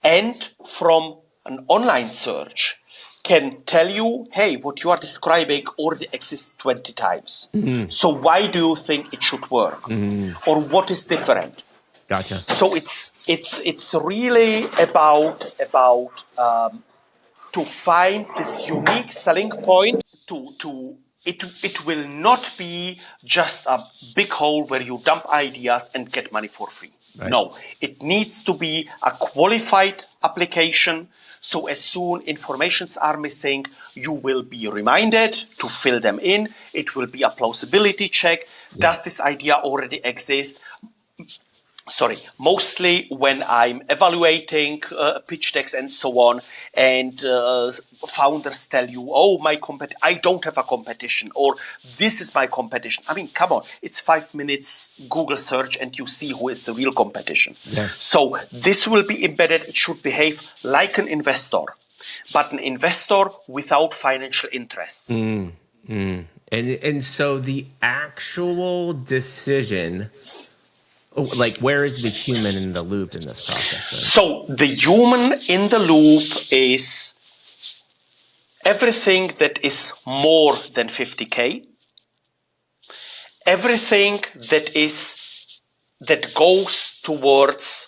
and from an online search can tell you, hey, what you are describing already exists 20 times. So why do you think it should work? Or what is different? Gotcha. So it's really about to find this unique selling point. It will not be just a big hole where you dump ideas and get money for free. Right. No, it needs to be a qualified application. So as soon informations are missing, you will be reminded to fill them in. It will be a plausibility check. Yeah. Does this idea already exist? Mostly when I'm evaluating pitch decks and so on, and founders tell you, oh, I don't have a competition, or this is my competition. I mean, come on, it's 5 minutes Google search and you see who is the real competition. Yeah. So this will be embedded. It should behave like an investor, but an investor without financial interests. And so the actual decision, like, where is the human in the loop in this process then? So the human in the loop is everything that is more than 50K, everything that goes towards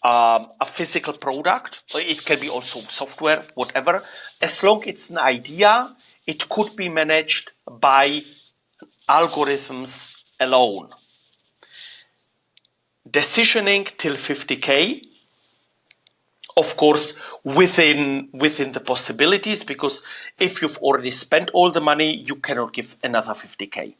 a physical product. It can be also software, whatever. As long as it's an idea, it could be managed by algorithms alone. Decisioning till 50K, of course, within the possibilities, because if you've already spent all the money, you cannot give another 50K.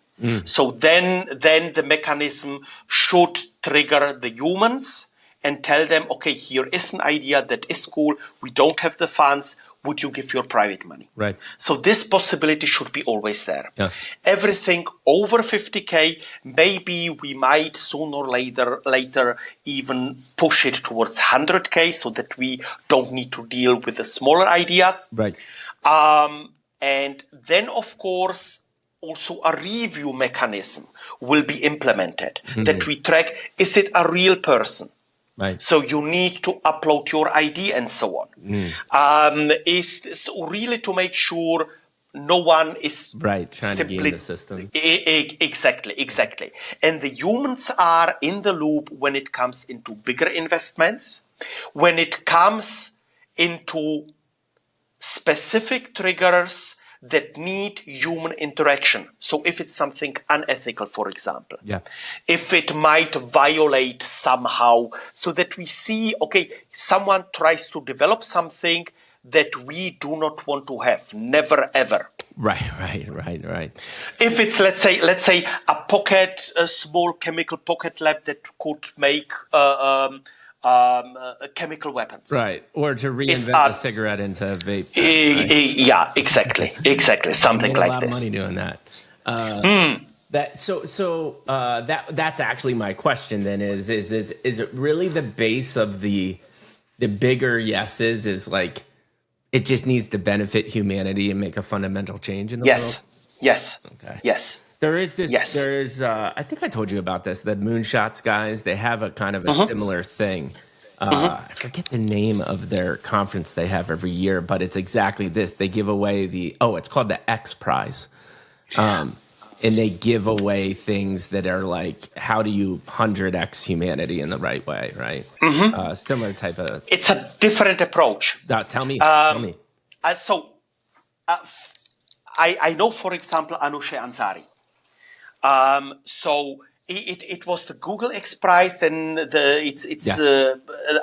So then the mechanism should trigger the humans and tell them, okay, here is an idea that is cool. We don't have the funds. Would you give your private money? Right. So this possibility should be always there. Yeah. Everything over 50K, maybe we might sooner or later even push it towards 100K so that we don't need to deal with the smaller ideas. Right. And then, of course, also a review mechanism will be implemented that we track, is it a real person? Right. So you need to upload your ID and so on. Is really to make sure no one is trying to game the system. Exactly. And the humans are in the loop when it comes into bigger investments, when it comes into specific triggers that need human interaction. So if it's something unethical, for example, if it might violate somehow, so that we see, okay, someone tries to develop something that we do not want to have, never ever. Right. If it's, let's say a small chemical pocket lab that could make chemical weapons. Right. Or to reinvent a cigarette into a vape. Yeah, exactly. Something like this. A lot of money doing that. That's actually my question then is it really the base of the bigger yeses is like, it just needs to benefit humanity and make a fundamental change in the world? Yes. Okay. Yes. There is this. Yes. There's. I think I told you about this. The Moonshots guys. They have a kind of a similar thing. I forget the name of their conference they have every year, but it's exactly this. They give away it's called the X Prize. and they give away things that are like, how do you 100x humanity in the right way, right? Similar type of. It's a different approach. Tell me. Tell me. So I know, for example, Anousheh Ansari. So it was the Google X Prize, and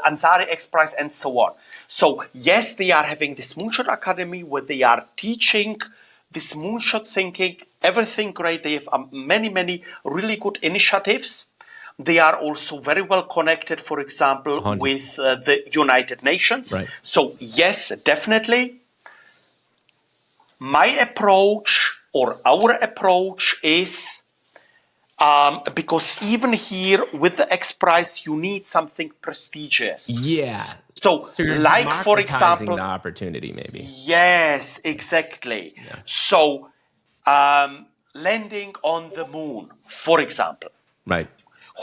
Ansari X Prize, and so on. So yes, they are having this Moonshot Academy where they are teaching this moonshot thinking, everything great. They have many really good initiatives. They are also very well connected, for example, 100. with the United Nations. Right. So yes, definitely. My approach or our approach is, because even here with the X Prize, you need something prestigious. Yeah. So you're like, for example, the opportunity, maybe. Yes, exactly. Yeah. So landing on the moon, for example. Right.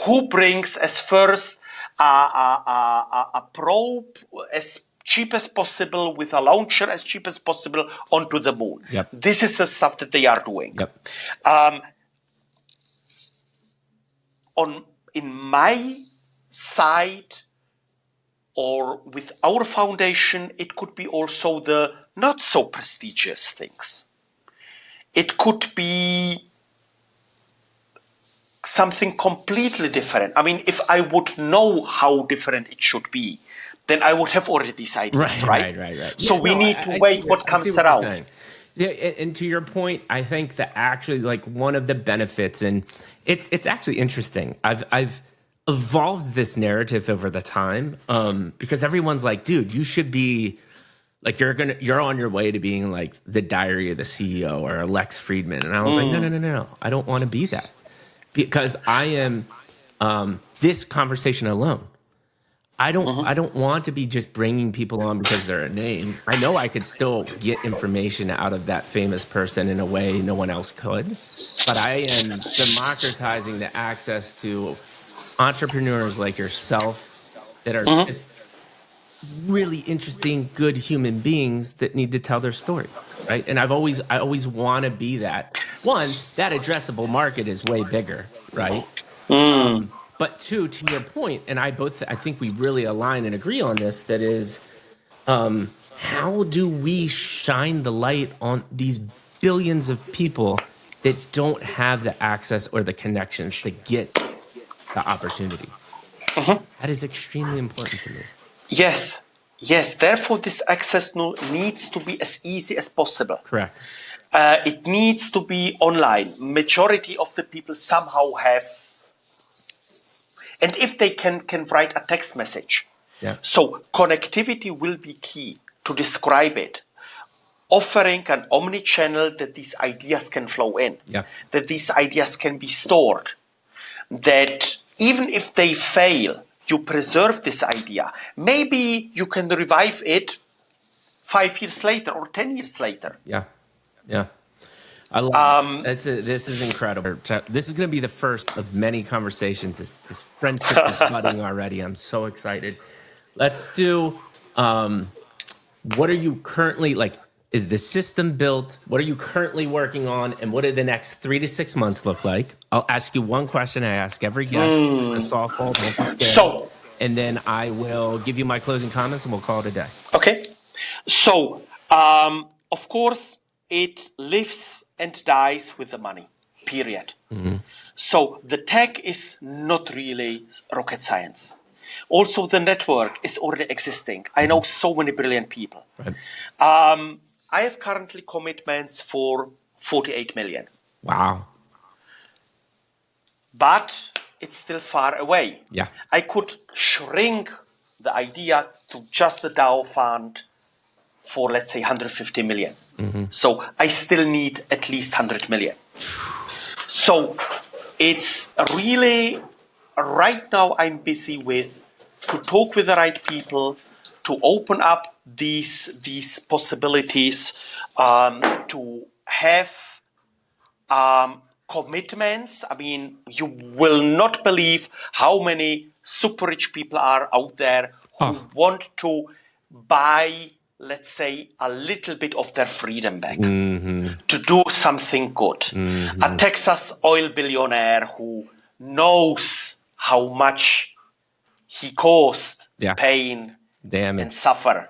Who brings as first a probe as cheap as possible with a launcher as cheap as possible onto the moon? Yep. This is the stuff that they are doing. Yep. In my side, or with our foundation, it could be also the not so prestigious things. It could be something completely different. I mean, if I would know how different it should be, then I would have already decided, right? Right. So we need to wait what comes around. Yeah, and to your point, I think that actually, like, one of the benefits, and it's actually interesting. I've evolved this narrative over the time, because everyone's like, dude, you should be like, you're on your way to being like the Diary of the CEO or a Lex Friedman, and I was like, no, I don't want to be that, because I am this conversation alone. I don't want to be just bringing people on because they're a name. I know I could still get information out of that famous person in a way no one else could, but I am democratizing the access to entrepreneurs like yourself that are just really interesting, good human beings that need to tell their story, right? And I always want to be that. One, that addressable market is way bigger, right? But two, to your point, and I think we really align and agree on this, that is, how do we shine the light on these billions of people that don't have the access or the connections to get the opportunity? That is extremely important to me. Yes. Therefore, this access needs to be as easy as possible. Correct. It needs to be online. Majority of the people somehow have. And if they can write a text message. Yeah. So connectivity will be key to describe it. Offering an omni-channel that these ideas can flow in. Yeah. That these ideas can be stored. That even if they fail, you preserve this idea. Maybe you can revive it 5 years later or 10 years later. Yeah. I love it. This is incredible. This is going to be the first of many conversations. This friendship is budding already. I'm so excited. Let's do, what are you currently, like, is the system built? What are you currently working on? And what do the next 3 to 6 months look like? I'll ask you one question I ask every guest, a softball, don't be scared. And then I will give you my closing comments and we'll call it a day. Okay. So, of course, it lives and dies with the money, period. So the tech is not really rocket science. Also, the network is already existing. I know so many brilliant people. Right. I have currently commitments for 48 million. Wow. But it's still far away. Yeah. I could shrink the idea to just the DAO fund for, let's say, 150 million. So I still need at least 100 million. So it's really, right now I'm busy to talk with the right people, to open up these possibilities, to have commitments. I mean, you will not believe how many super rich people are out there who want to buy let's say, a little bit of their freedom back to do something good. A Texas oil billionaire who knows how much he caused pain and suffer.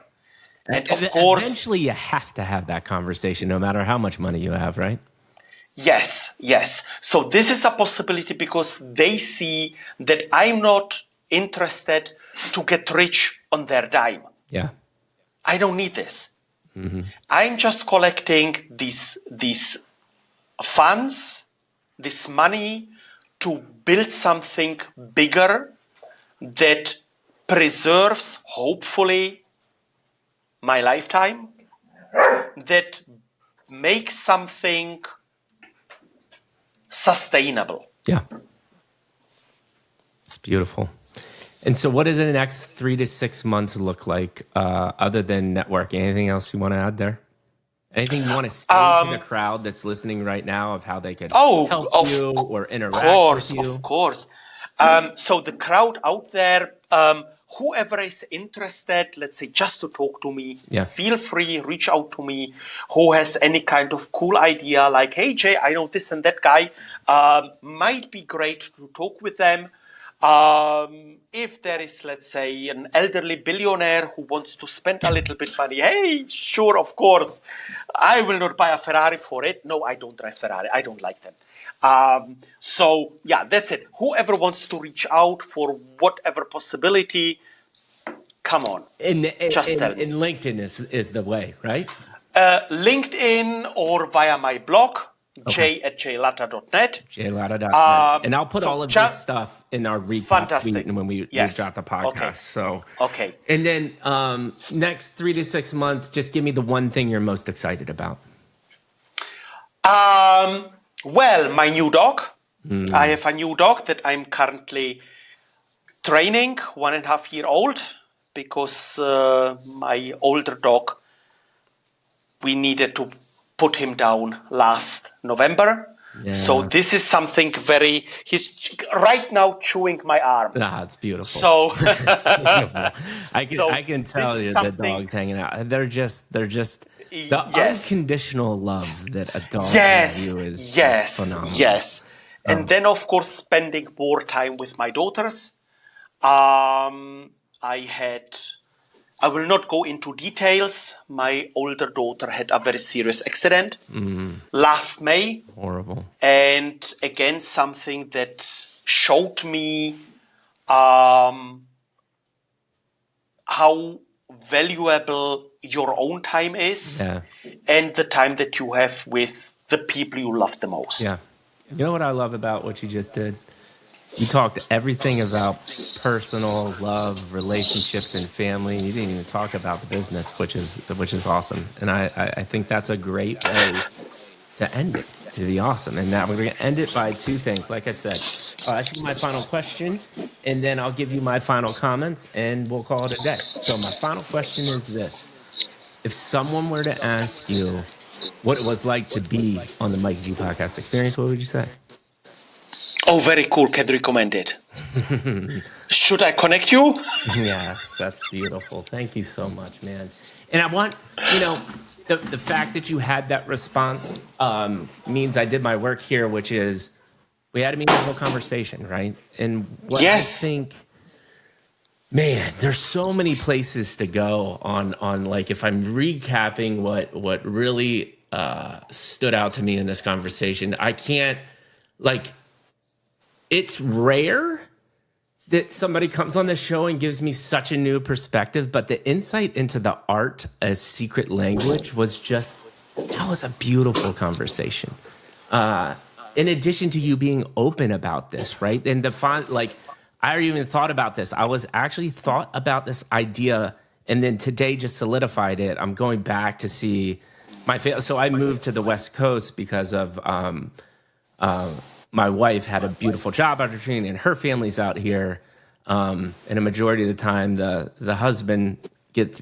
And of course, eventually you have to have that conversation no matter how much money you have, right? Yes. So this is a possibility because they see that I'm not interested to get rich on their dime. Yeah. I don't need this. I'm just collecting these funds, this money to build something bigger that preserves, hopefully, my lifetime, that makes something sustainable. Yeah. It's beautiful. And so what does the next 3 to 6 months look like other than networking? Anything else you want to add there? Anything you want to say to the crowd that's listening right now of how they could help you or interact with you? Of course. So the crowd out there, whoever is interested, let's say, just to talk to me, feel free, reach out to me. Who has any kind of cool idea like, hey, Jay, I know this and that guy. Might be great to talk with them. If there is, let's say, an elderly billionaire who wants to spend a little bit money, hey, sure, of course. I will not buy a Ferrari for it. No, I don't drive Ferrari. I don't like them. So, yeah, that's it. Whoever wants to reach out for whatever possibility, come on. Just tell me. And LinkedIn is the way, right? LinkedIn or via my blog. Jay@jaylatta.net. Jaylatta.net. And I'll put all of this stuff in our recap tweet when we drop the podcast. Okay. And then next 3 to 6 months, just give me the one thing you're most excited about. Well, my new dog. I have a new dog that I'm currently training, 1.5-year-old, because my older dog, we needed to put him down last November. Yeah. So this is something he's right now chewing my arm. It's beautiful. So it's beautiful. I can tell you the dog's hanging out. They're just the unconditional love that a dog gives you is phenomenal. Yes. And then, of course, spending more time with my daughters. I will not go into details. My older daughter had a very serious accident last May. Horrible. And again, something that showed me how valuable your own time is and the time that you have with the people you love the most. Yeah. You know what I love about what you just did? You talked everything about personal love, relationships, and family. You didn't even talk about the business, which is awesome. And I think that's a great way to end it, to be awesome. And now we're going to end it by 2 things. Like I said, I'll ask you my final question, and then I'll give you my final comments, and we'll call it a day. So my final question is this. If someone were to ask you what it was like to be on the Mikey G Podcast Experience, what would you say? Oh, very cool. Can recommend it. Should I connect you? Yes, that's beautiful. Thank you so much, man. And I want, the fact that you had that response means I did my work here, which is we had a meaningful conversation, right? And what I think, man, there's so many places to go on like if I'm recapping what really stood out to me in this conversation, I can't it's rare that somebody comes on the show and gives me such a new perspective, but the insight into the art as secret language was a beautiful conversation. In addition to you being open about this, right? And I even thought about this. I was actually thought about this idea, and then today just solidified it. I'm going back to see my family. So I moved to the West Coast because of my wife had a beautiful job opportunity, and her family's out here. And a majority of the time, the husband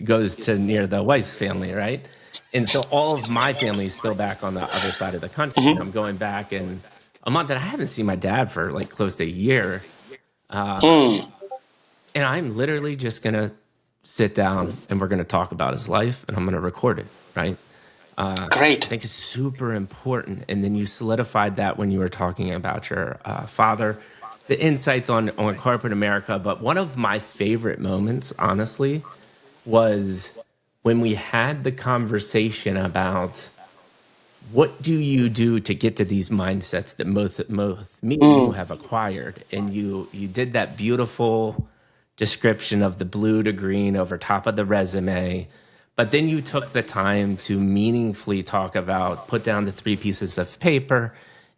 goes to near the wife's family, right? And so all of my family is still back on the other side of the country. And I'm going back in a month, and I haven't seen my dad for close to a year. And I'm literally just gonna sit down and we're going to talk about his life and I'm going to record it, right? Great. I think it's super important. And then you solidified that when you were talking about your father, the insights on corporate America. But one of my favorite moments, honestly, was when we had the conversation about what do you do to get to these mindsets that both me and you have acquired. And you did that beautiful description of the blue to green over top of the resume. But then you took the time to meaningfully talk about, put down the 3 pieces of paper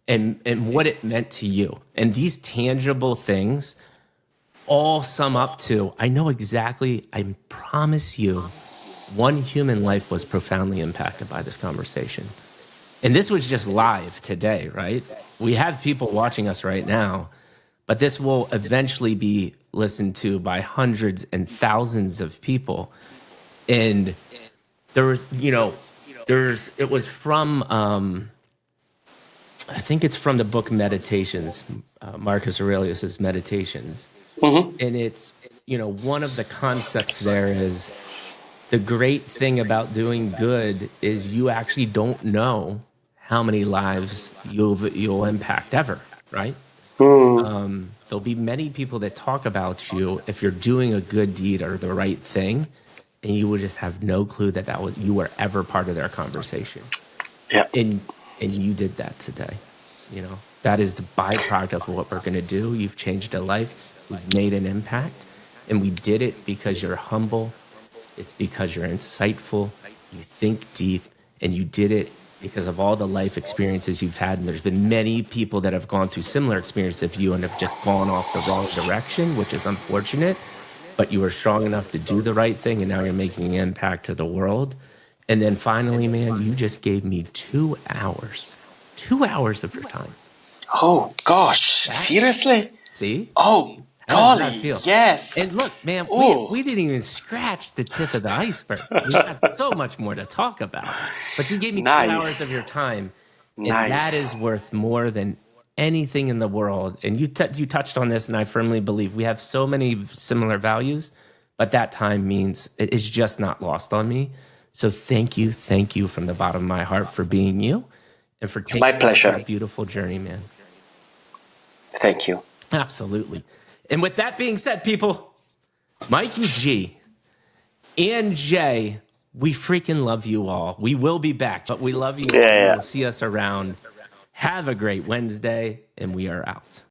and what it meant to you. And these tangible things all sum up to, I know exactly, I promise you, one human life was profoundly impacted by this conversation. And this was just live today, right? We have people watching us right now, but this will eventually be listened to by hundreds and thousands of people. And there was, it was from, I think it's from the book Meditations, Marcus Aurelius's Meditations. And it's, one of the concepts there is the great thing about doing good is you actually don't know how many lives you'll impact ever, right? There'll be many people that talk about you if you're doing a good deed or the right thing, and you will just have no clue that you were ever part of their conversation. Yeah. And you did that today. That is the byproduct of what we're going to do. You've changed a life. We've made an impact, and we did it because you're humble. It's because you're insightful. You think deep, and you did it because of all the life experiences you've had. And there's been many people that have gone through similar experiences of you and have just gone off the wrong direction, which is unfortunate. But you were strong enough to do the right thing, and now you're making an impact to the world. And then finally, man, you just gave me 2 hours. 2 hours of your time. Oh, gosh. Seriously? See? Oh, golly, yes. And look, man, we didn't even scratch the tip of the iceberg. We got so much more to talk about. But you gave me 2 hours of your time. And that is worth more than anything in the world. And you touched on this, and I firmly believe we have so many similar values, but that time means it is just not lost on me. So thank you from the bottom of my heart for being you and for taking that beautiful journey, man. Thank you. Absolutely. And with that being said, people, Mikey G and Jay, we freaking love you all. We will be back, but we love you. Yeah. You'll see us around. Have a great Wednesday, and we are out.